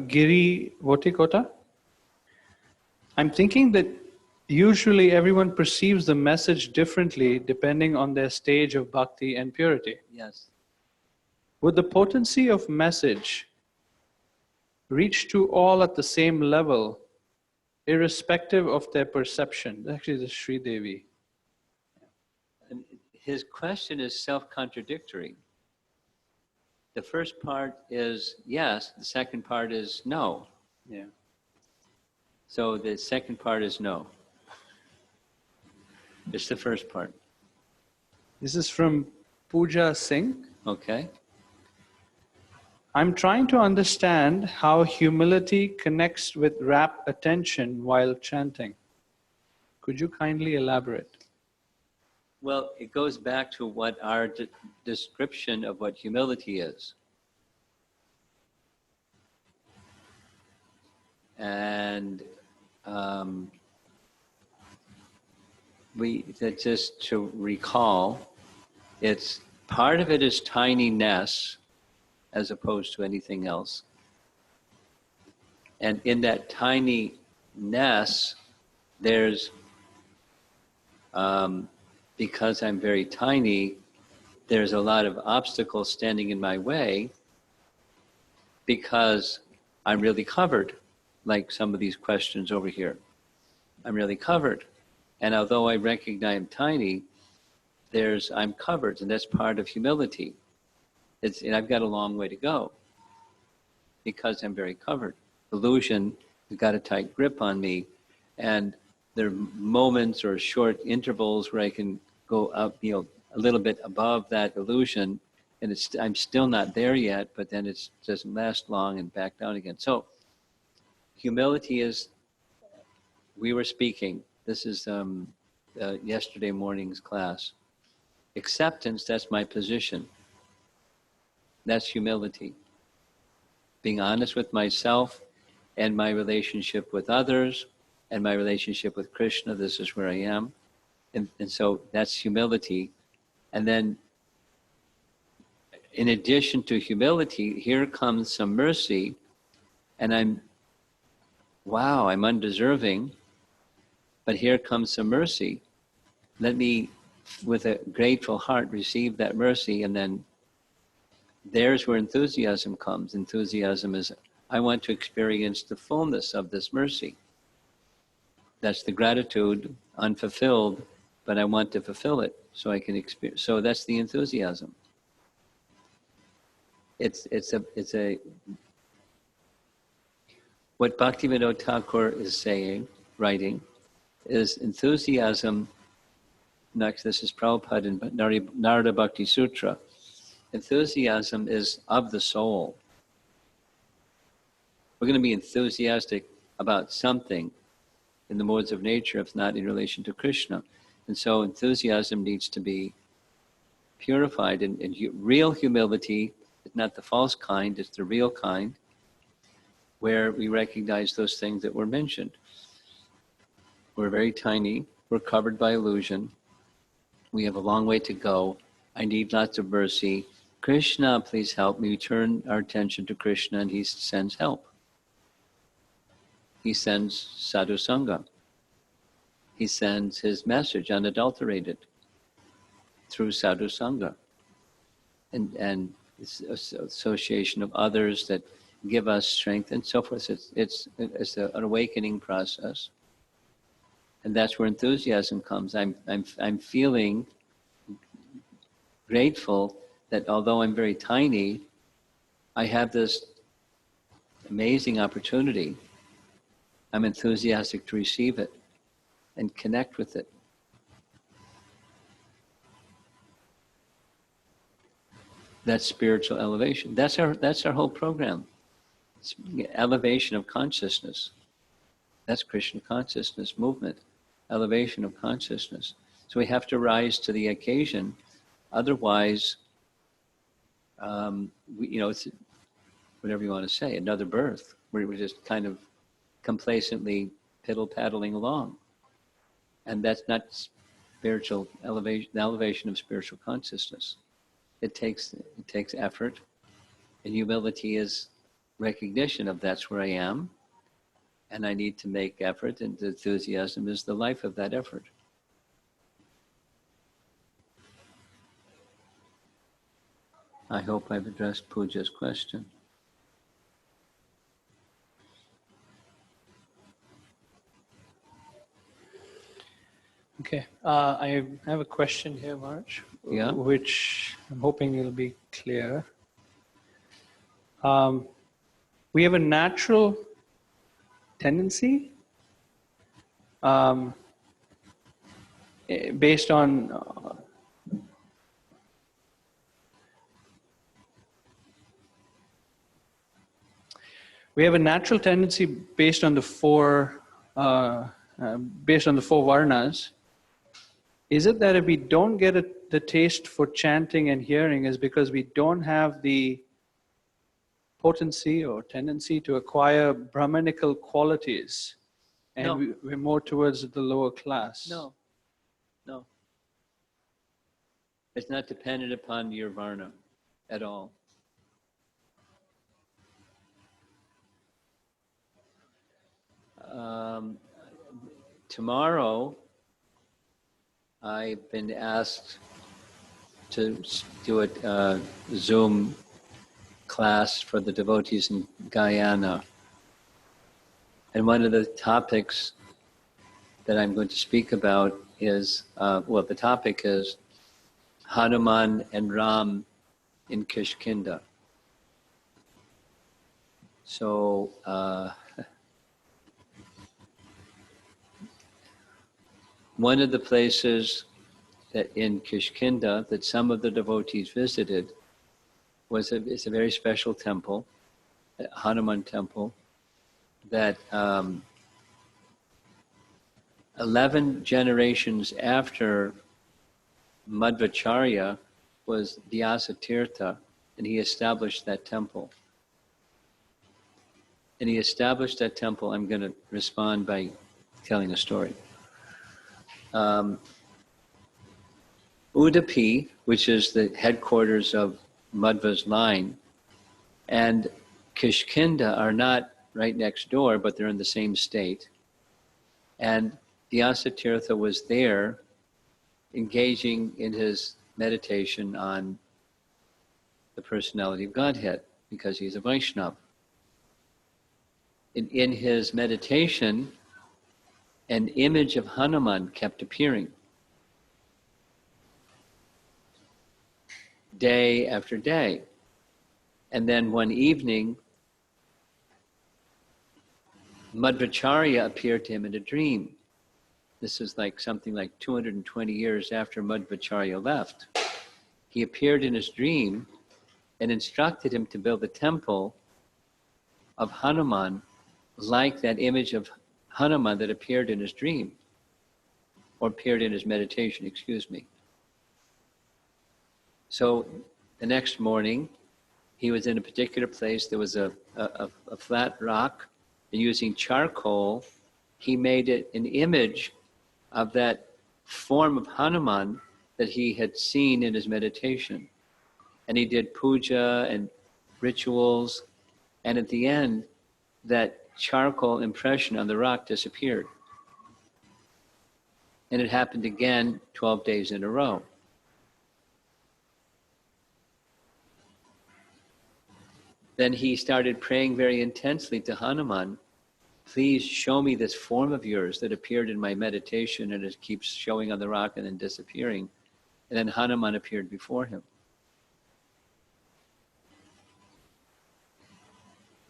Giri Votikota. I'm thinking that usually everyone perceives the message differently depending on their stage of bhakti and purity. Yes. Would the potency of message reach to all at the same level, irrespective of their perception? Actually, this is Sri Devi. And his question is self-contradictory. The first part is yes, the second part is no. Yeah. So the second part is no. It's the first part. This is from Pooja Singh. Okay. I'm trying to understand how humility connects with rapt attention while chanting. Could you kindly elaborate? Well, it goes back to what our description of what humility is. And just to recall, it's part of it is tininess as opposed to anything else. And in that tininess, there's because I'm very tiny, there's a lot of obstacles standing in my way because I'm really covered, like some of these questions over here. I'm really covered. And although I recognize I'm tiny, I'm covered, and that's part of humility. And I've got a long way to go because I'm very covered. Illusion has got a tight grip on me, and there are moments or short intervals where I can go up, a little bit above that illusion, and I'm still not there yet, but then it doesn't last long and back down again. So Humility is, we were speaking, this is yesterday morning's class. Acceptance, that's my position. That's humility. Being honest with myself and my relationship with others and my relationship with Krishna, this is where I am. And so that's humility. And then in addition to humility, here comes some mercy, and I'm undeserving, but here comes some mercy. Let me, with a grateful heart, receive that mercy, and then there's where enthusiasm comes. Enthusiasm is, I want to experience the fullness of this mercy. That's the gratitude, unfulfilled, but I want to fulfill it so I can experience. So that's the enthusiasm. It's a what Bhaktivinoda Thakur is saying, writing, is enthusiasm. Next, this is Prabhupada in Narada Bhakti Sutra. Enthusiasm is of the soul. We're going to be enthusiastic about something in the modes of nature, if not in relation to Krishna. And so enthusiasm needs to be purified. And real humility is not the false kind, it's the real kind, where we recognize those things that were mentioned. We're very tiny, we're covered by illusion, we have a long way to go, I need lots of mercy. Krishna, please help me. We turn our attention to Krishna and he sends help. He sends sadhu sangha. He sends his message unadulterated through sadhu sangha and association of others that give us strength and so forth. It's an awakening process, and that's where enthusiasm comes. I'm feeling grateful that although I'm very tiny, I have this amazing opportunity. I'm enthusiastic to receive it and connect with it. That's spiritual elevation. That's our whole program. It's elevation of consciousness. That's Krishna consciousness movement, elevation of consciousness. So we have to rise to the occasion. Otherwise, it's whatever you want to say, another birth. We're just kind of complacently piddle-paddling along. And that's not spiritual elevation, the elevation of spiritual consciousness. It takes effort, and humility is recognition of that's where I am, and I need to make effort, and enthusiasm is the life of that effort. I hope I've addressed Pooja's question. Okay, I have a question here, Marge, Yeah? which I'm hoping will be clear. We have a natural tendency based on we have a natural tendency based on the four varnas. Is it that if we don't get the taste for chanting and hearing is because we don't have the potency or tendency to acquire Brahmanical qualities, and No. we're more towards the lower class? No. It's not dependent upon your varna at all. Tomorrow, I've been asked to do a Zoom class for the devotees in Guyana. And one of the topics that I'm going to speak about is, the topic is Hanuman and Ram in Kishkinda. So, one of the places that in Kishkinda that some of the devotees visited it's a very special temple, a Hanuman temple, that 11 generations after Madhvacharya was Vyasatirtha, and he established that temple. And he established that temple. I'm going to respond by telling a story. Udupi, which is the headquarters of Madhva's line, and Kishkinda are not right next door, but they're in the same state. And Vyasatirtha was there engaging in his meditation on the personality of Godhead, because he's a Vaishnava. In his meditation, an image of Hanuman kept appearing day after day. And then one evening, Madhvacharya appeared to him in a dream. This is like something like 220 years after Madhvacharya left. He appeared in his dream and instructed him to build a temple of Hanuman like that image of Hanuman that appeared in his dream, or appeared in his meditation, excuse me. So the next morning, he was in a particular place. There was a flat rock, and using charcoal, he made it an image of that form of Hanuman that he had seen in his meditation. And he did puja and rituals, and at the end, that charcoal impression on the rock disappeared. And it happened again 12 days in a row. Then he started praying very intensely to Hanuman, please show me this form of yours that appeared in my meditation, and it keeps showing on the rock and then disappearing. And then Hanuman appeared before him.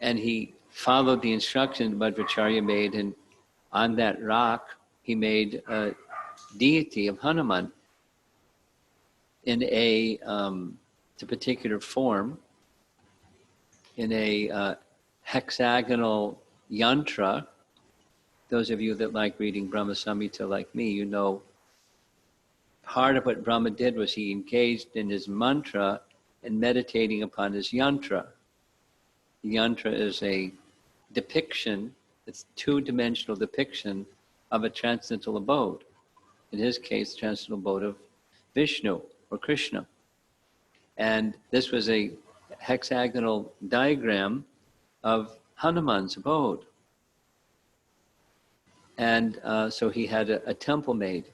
And he followed the instructions Madhvacharya made, and on that rock, he made a deity of Hanuman in a particular form, in a hexagonal yantra. Those of you that like reading Brahma Samhita like me, you know part of what Brahma did was he engaged in his mantra and meditating upon his yantra. The yantra is a depiction, it's two-dimensional depiction of a transcendental abode. In his case, the transcendental abode of Vishnu or Krishna. And this was a hexagonal diagram of Hanuman's abode. And so he had a temple made.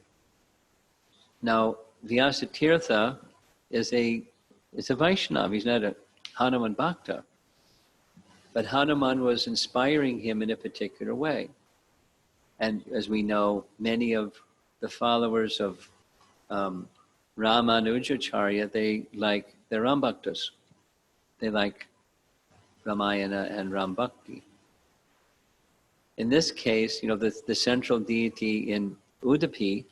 Now, Vyasatirtha is a Vaishnava, he's not a Hanuman Bhakta. But Hanuman was inspiring him in a particular way. And as we know, many of the followers of Ramanujacharya, they're Ram Bhaktas. They like Ramayana and Ram Bhakti. In this case, the central deity in Udupi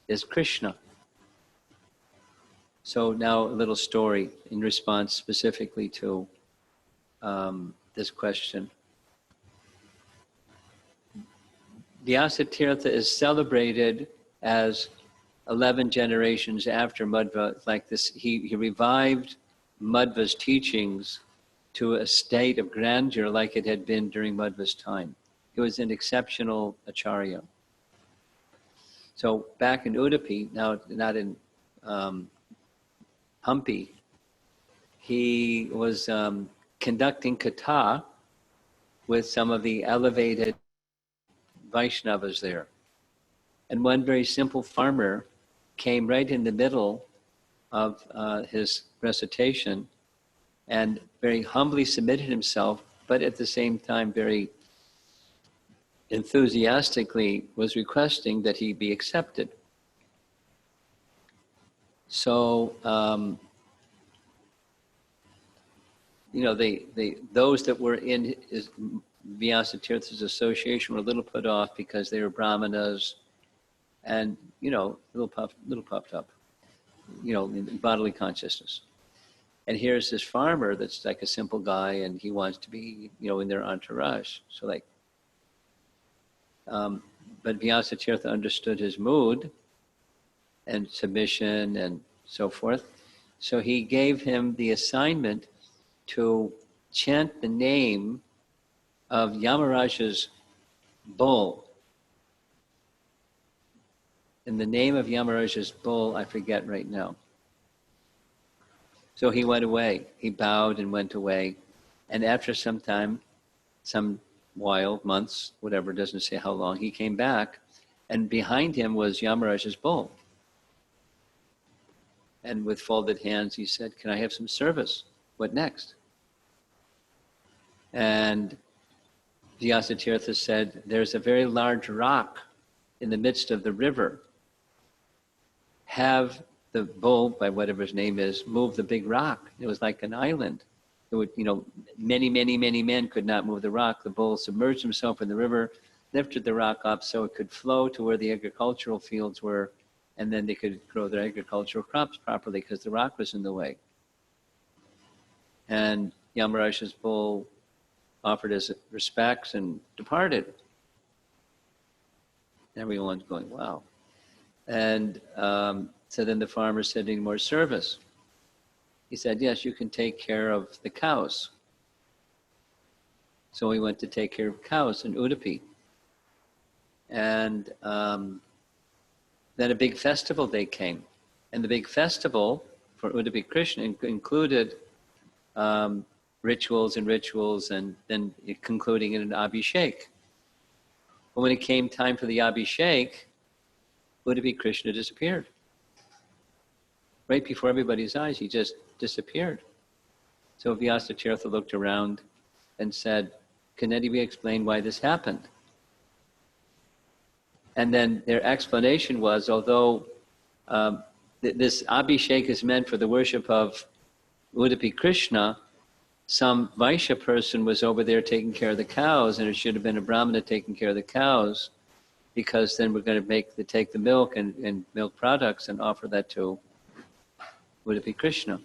is Krishna. So now a little story in response specifically to this question. Vyasatirtha is celebrated as 11 generations after Madhva. Like this, he revived Madhva's teachings to a state of grandeur like it had been during Madhva's time. He was an exceptional acharya. So back in Udupi, now not in Hampi, he was conducting katha with some of the elevated Vaishnavas there. And one very simple farmer came right in the middle of his recitation and very humbly submitted himself, but at the same time very enthusiastically was requesting that he be accepted. So, those that were in Vyasatirtha's association were a little put off because they were brahmanas and, a little puffed up, in bodily consciousness. And here's this farmer that's like a simple guy and he wants to be, in their entourage. So but Vyasatirtha understood his mood and submission and so forth. So he gave him the assignment to chant the name of Yamaraja's bull. And the name of Yamaraja's bull, I forget right now. So he went away. He bowed and went away. And after some time, some while, months, whatever, doesn't say how long, he came back. And behind him was Yamaraja's bull. And with folded hands, he said, "Can I have some service? What next?" And Vyasatirtha said, "There's a very large rock in the midst of the river. Have the bull, by whatever his name is, move the big rock." It was like an island. It would, many men could not move the rock. The bull submerged himself in the river, lifted the rock up so it could flow to where the agricultural fields were, and then they could grow their agricultural crops properly because the rock was in the way. And Yamaraja's bull offered his respects and departed. Everyone's going, wow. And so then the farmer said, "Any more service?" He said, "Yes, you can take care of the cows." So he went to take care of cows in Udupi. And then a big festival day came. And the big festival for Udupi Krishna included rituals and then concluding in an Abhishek. But when it came time for the Abhishek, Udupi Krishna disappeared. Right before everybody's eyes, he just disappeared. So Vyasatirtha looked around and said, "Can anybody explain why this happened?" And then their explanation was, although this Abhishek is meant for the worship of Udupi Krishna, some Vaishya person was over there taking care of the cows, and it should have been a Brahmana taking care of the cows, because then we're going to take the milk and milk products and offer that to Udupi Krishna.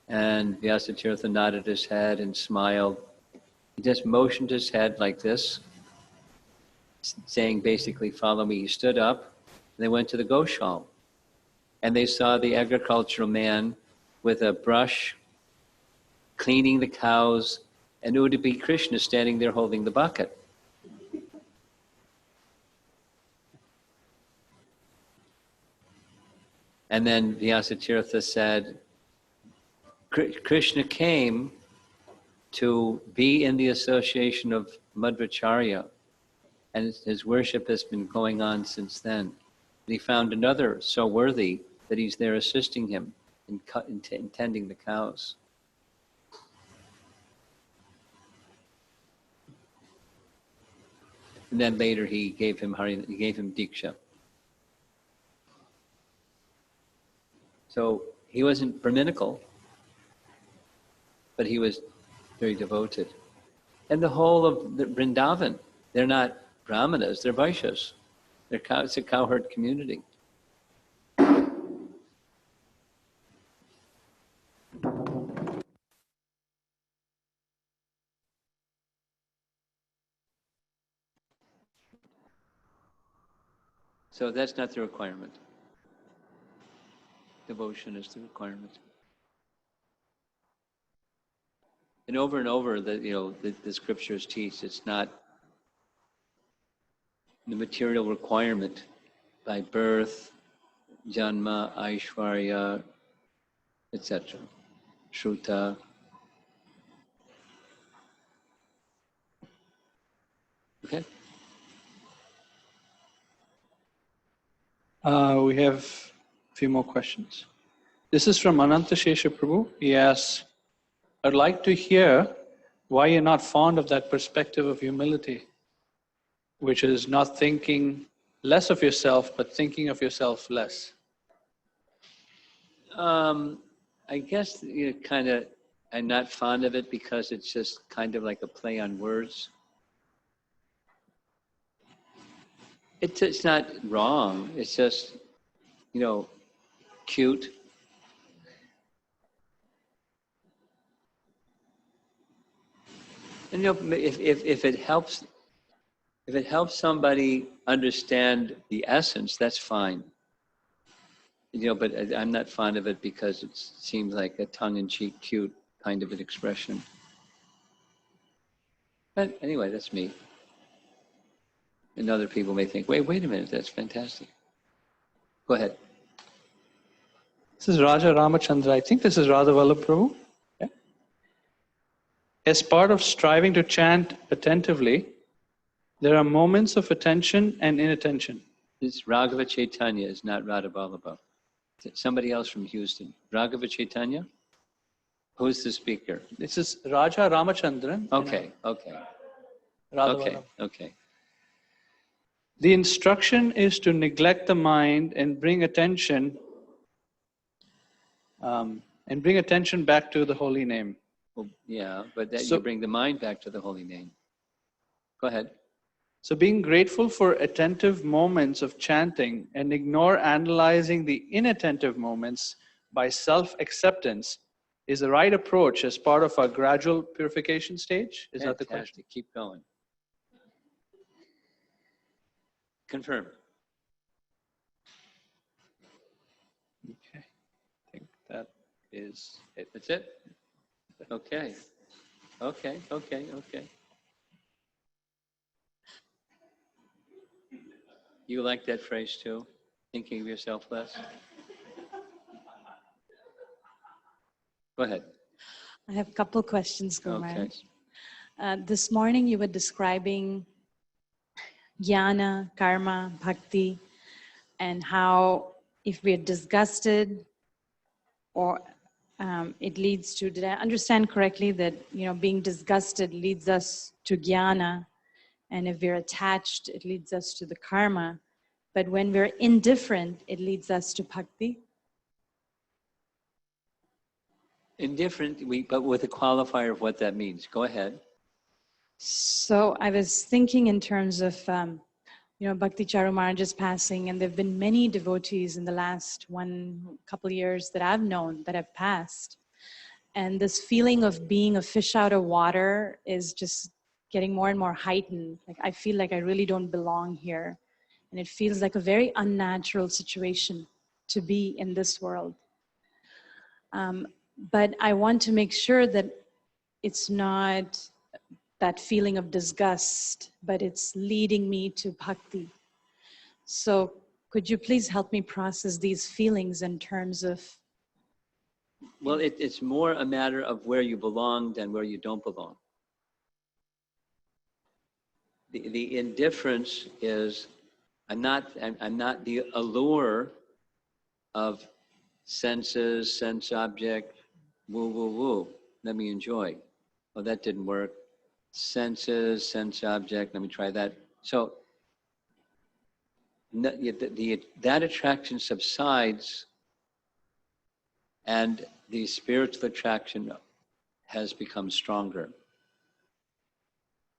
And Vyasatirtha nodded his head and smiled. He just motioned his head like this, saying basically, "Follow me." He stood up, and they went to the Goshal. And they saw the agricultural man with a brush cleaning the cows, and Udupi Krishna standing there holding the bucket. And then Vyasatirtha said, Krishna came to be in the association of Madhvacharya, and his worship has been going on since then. And he found another so worthy that he's there assisting him in tending the cows. And then later he gave him Diksha. So he wasn't Brahminical, but he was very devoted. And the whole of the Vrindavan, they're not Brahmanas, they're Vaishyas. It's a cowherd community. So that's not the requirement. Devotion is the requirement. And over, the scriptures teach it's not the material requirement by birth, janma, aishwarya, etc. Shruta. Okay? We have a few more questions. This is from Anantashesha Prabhu. He asks, "I'd like to hear why you're not fond of that perspective of humility, which is not thinking less of yourself, but thinking of yourself less." I guess I'm not fond of it because it's just kind of like a play on words. It's not wrong. It's just, cute. And if it helps If it helps somebody understand the essence, that's fine. But I'm not fond of it because it seems like a tongue-in-cheek, cute kind of an expression. But anyway, that's me. And other people may think, wait a minute, that's fantastic. Go ahead. This is Raja Ramachandra. I think this is Radha Vallabh. Yeah. As part of striving to chant attentively, there are moments of attention and inattention. It's Raghava Chaitanya, is not Radha Vallabha. Somebody else from Houston. Raghava Chaitanya? Who's the speaker? This is Raja Ramachandran. Okay. Radha Okay. Vallabh. Okay. The instruction is to neglect the mind and bring attention back to the holy name. Well, yeah, but that So- you bring the mind back to the holy name. Go ahead. So being grateful for attentive moments of chanting and ignore analyzing the inattentive moments by self-acceptance is the right approach as part of our gradual purification stage? Is that the question? Fantastic. Keep going. Confirm. Okay. I think that is it. That's it? Okay. Okay. You like that phrase too? Thinking of yourself less? Go ahead. I have a couple of questions, Guru Okay. Maharaj. This morning you were describing jnana, karma, bhakti, and how if we're disgusted or it leads to, did I understand correctly that, being disgusted leads us to jnana, and if we're attached, it leads us to the karma, but when we're indifferent, it leads us to bhakti? Indifferent, but with a qualifier of what that means. Go ahead. So I was thinking in terms of, Bhakti Charu Maharaj's passing, and there have been many devotees in the last couple years that I've known that have passed. And this feeling of being a fish out of water is just getting more and more heightened. Like I feel like I really don't belong here. And it feels like a very unnatural situation to be in this world. But I want to make sure that it's not that feeling of disgust, but it's leading me to bhakti. So could you please help me process these feelings in terms of... Well, it's more a matter of where you belong than where you don't belong. The indifference is, I'm not the allure of senses, sense object, woo, let me enjoy. Oh, that didn't work. Senses, sense object, let me try that. So that attraction subsides and the spiritual attraction has become stronger.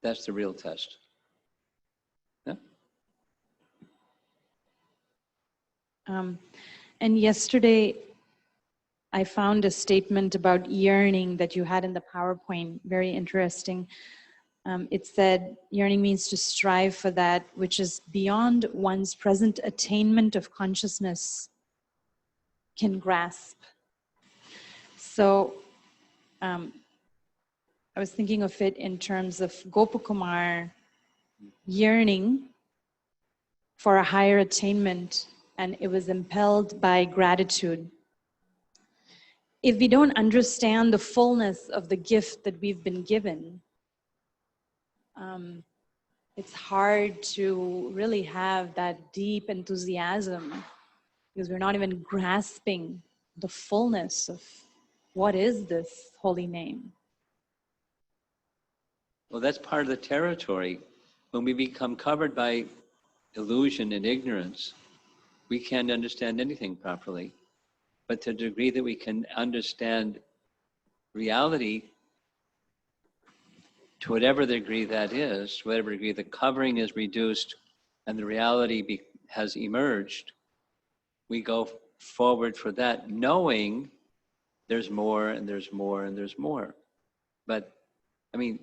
That's the real test. Yeah? And yesterday, I found a statement about yearning that you had in the PowerPoint, very interesting. It said, yearning means to strive for that which is beyond one's present attainment of consciousness can grasp. So I was thinking of it in terms of Gopakumar yearning for a higher attainment, and it was impelled by gratitude. If we don't understand the fullness of the gift that we've been given, it's hard to really have that deep enthusiasm because we're not even grasping the fullness of what is this holy name. Well, that's part of the territory. When we become covered by illusion and ignorance, we can't understand anything properly. But to the degree that we can understand reality, to whatever degree that is, to whatever degree the covering is reduced and the reality has emerged, we go forward for that, knowing there's more and there's more and there's more. But, I mean,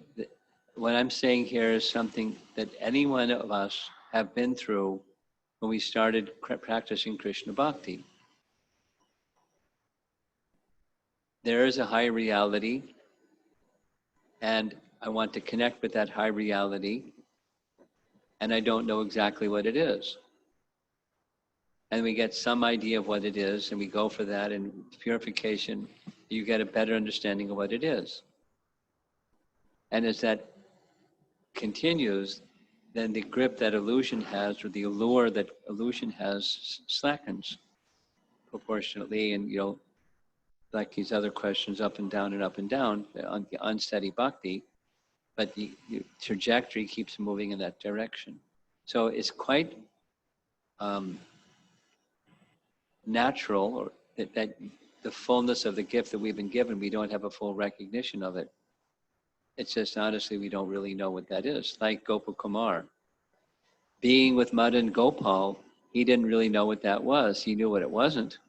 what I'm saying here is something that any one of us have been through when we started practicing Krishna Bhakti. There is a high reality, and I want to connect with that high reality, and I don't know exactly what it is. And we get some idea of what it is, and we go for that, and purification, you get a better understanding of what it is. And as that continues, then the grip that illusion has, or the allure that illusion has, slackens proportionately. And like these other questions, up and down and up and down, unsteady bhakti, but the trajectory keeps moving in that direction. So it's quite natural, or that the fullness of the gift that we've been given, we don't have a full recognition of it. It's just honestly, we don't really know what that is. Like Gopakumar, being with Madhu and Gopal, he didn't really know what that was. He knew what it wasn't.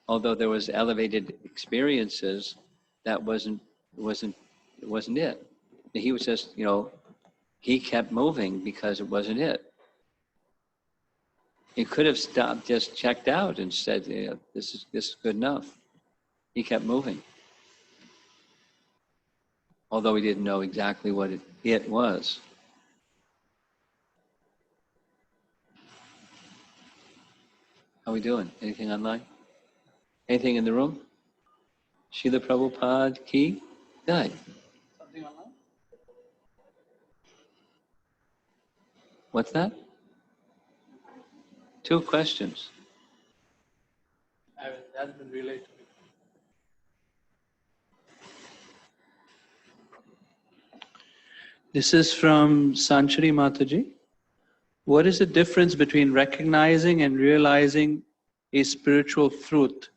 Although there was elevated experiences, that wasn't it. He was just, he kept moving because it wasn't it. He could have stopped, just checked out and said, this is good enough. He kept moving. Although he didn't know exactly what it was. How we doing? Anything online? Anything in the room? Srila Prabhupada ki? Good. Something online? What's that? 2 questions. That has been relayed to me. This is from Sanchari Mataji. What is the difference between recognizing and realizing a spiritual fruit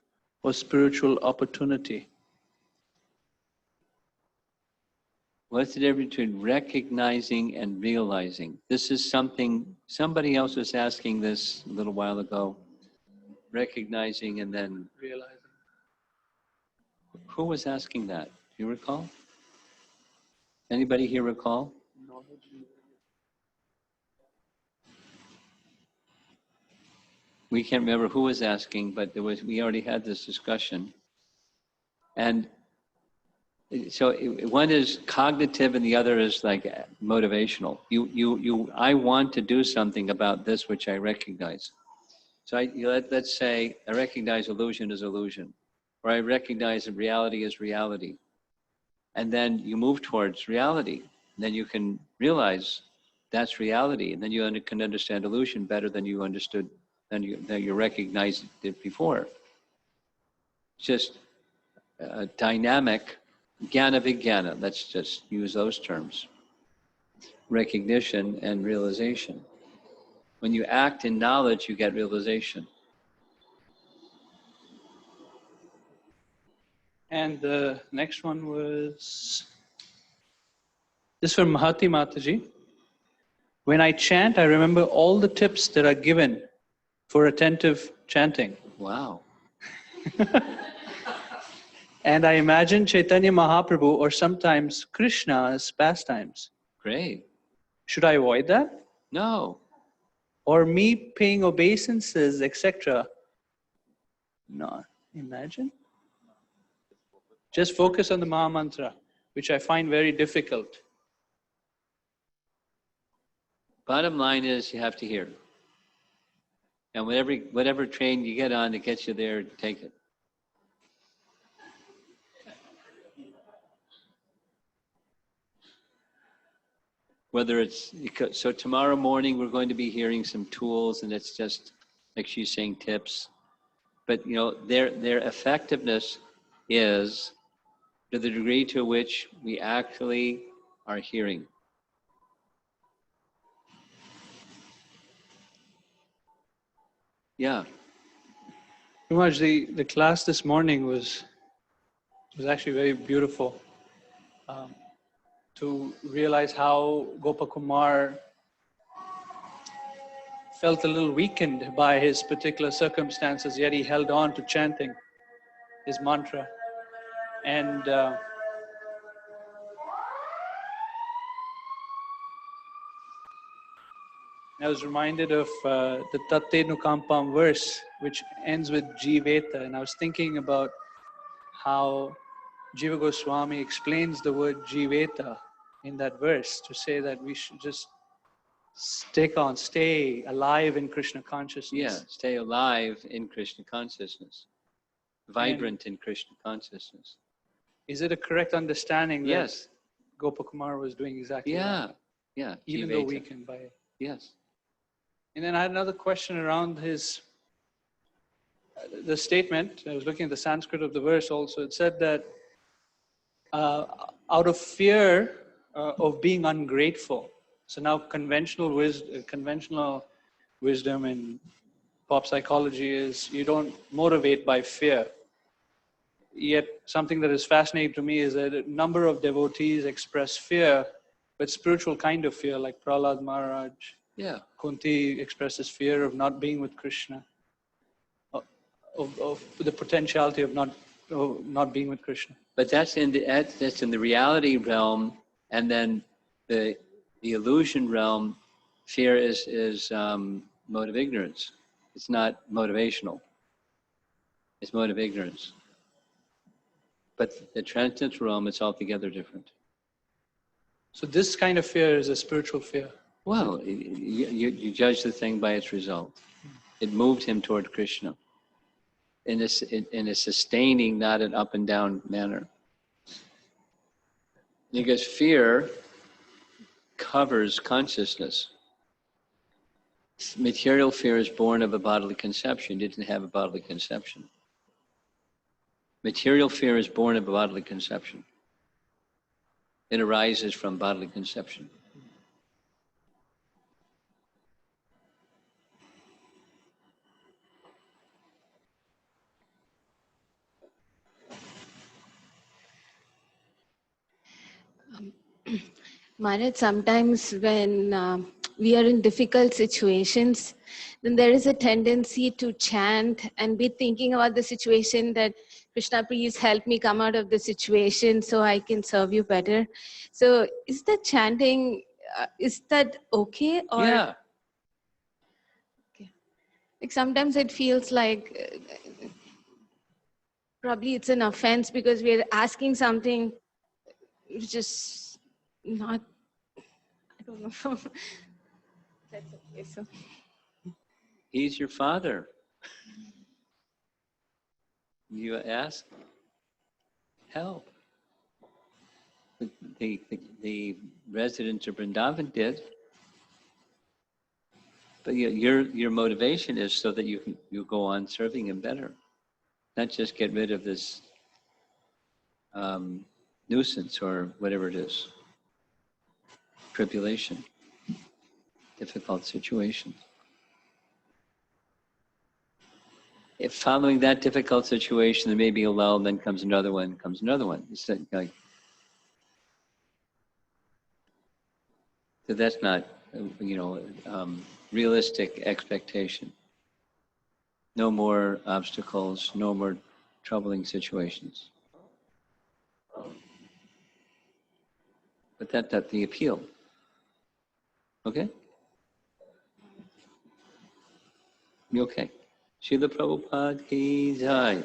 or spiritual opportunity? What's the difference between recognizing and realizing? This is something, somebody else was asking this a little while ago. Recognizing and then Realizing. Who was asking that? Do you recall? Anybody here recall? We can't remember who was asking, but we already had this discussion. And so one is cognitive and the other is like motivational. I want to do something about this which I recognize. So let's say I recognize illusion is illusion, or I recognize that reality is reality. And then you move towards reality. And then you can realize that's reality. And then you can understand illusion better than you understood, than you recognized it before. It's just dynamic, jnana vijnana, let's just use those terms. Recognition and realization. When you act in knowledge, you get realization. And the next one was, this is from Mahati Mataji. When I chant, I remember all the tips that are given for attentive chanting. Wow. And I imagine Chaitanya Mahaprabhu or sometimes Krishna's pastimes. Great. Should I avoid that? No. Or me paying obeisances, etc.? No. Imagine. Just focus on the Maha Mantra, which I find very difficult. Bottom line is you have to hear. And whatever train you get on that gets you there, take it. Whether it's, so tomorrow morning we're going to be hearing some tools, and it's just like she's saying, tips. But their effectiveness is to the degree to which we actually are hearing. Yeah. Pretty much the class this morning was actually very beautiful. To realize how Gopakumar felt a little weakened by his particular circumstances, yet he held on to chanting his mantra. And I was reminded of the Tatte Nukampam verse, which ends with Jiveta, and I was thinking about how Jiva Goswami explains the word Jiveta in that verse to say that we should just stay alive in Krishna consciousness. Yeah, stay alive in Krishna consciousness, vibrant in Krishna consciousness. Is it a correct understanding that Yes. Gopakumar was doing exactly Yeah, that? yeah. Even though Jiveta. weakened by it. Yes. And then I had another question around the statement. I was looking at the Sanskrit of the verse also. It said that out of fear of being ungrateful. So now conventional wisdom in pop psychology is you don't motivate by fear. Yet something that is fascinating to me is that a number of devotees express fear, but spiritual kind of fear, like Prahlad Maharaj. Yeah. Kunti expresses fear of not being with Krishna, of the potentiality of not being with Krishna. But that's in the reality realm, and then the illusion realm. Fear is mode of ignorance. It's not motivational. It's mode of ignorance. But the transcendental realm, it's altogether different. So this kind of fear is a spiritual fear. Well, you judge the thing by its result. It moved him toward Krishna in a sustaining, not an up and down manner. Because fear covers consciousness. Material fear is born of a bodily conception. It didn't have a bodily conception. Material fear is born of a bodily conception. It arises from bodily conception. Maharaj, sometimes when we are in difficult situations, then there is a tendency to chant and be thinking about the situation that Krishna, please help me come out of the situation so I can serve you better. So is the chanting, is that okay? Or Yeah. okay. Like sometimes it feels like probably it's an offense because we're asking something which is not, I don't know. That's okay. So. He's your father. You ask help. The residents of Vrindavan did. But your motivation is so that you go on serving him better. Not just get rid of this nuisance or whatever it is. Tribulation. Difficult situation. If following that difficult situation, there may be a lull, then comes another one, It's like, so that's not, realistic expectation. No more obstacles, no more troubling situations. But that's the appeal. Okay? You okay? Srila Prabhupada ki jai.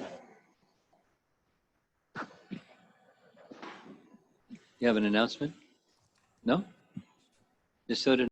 You have an announcement? No? Just so to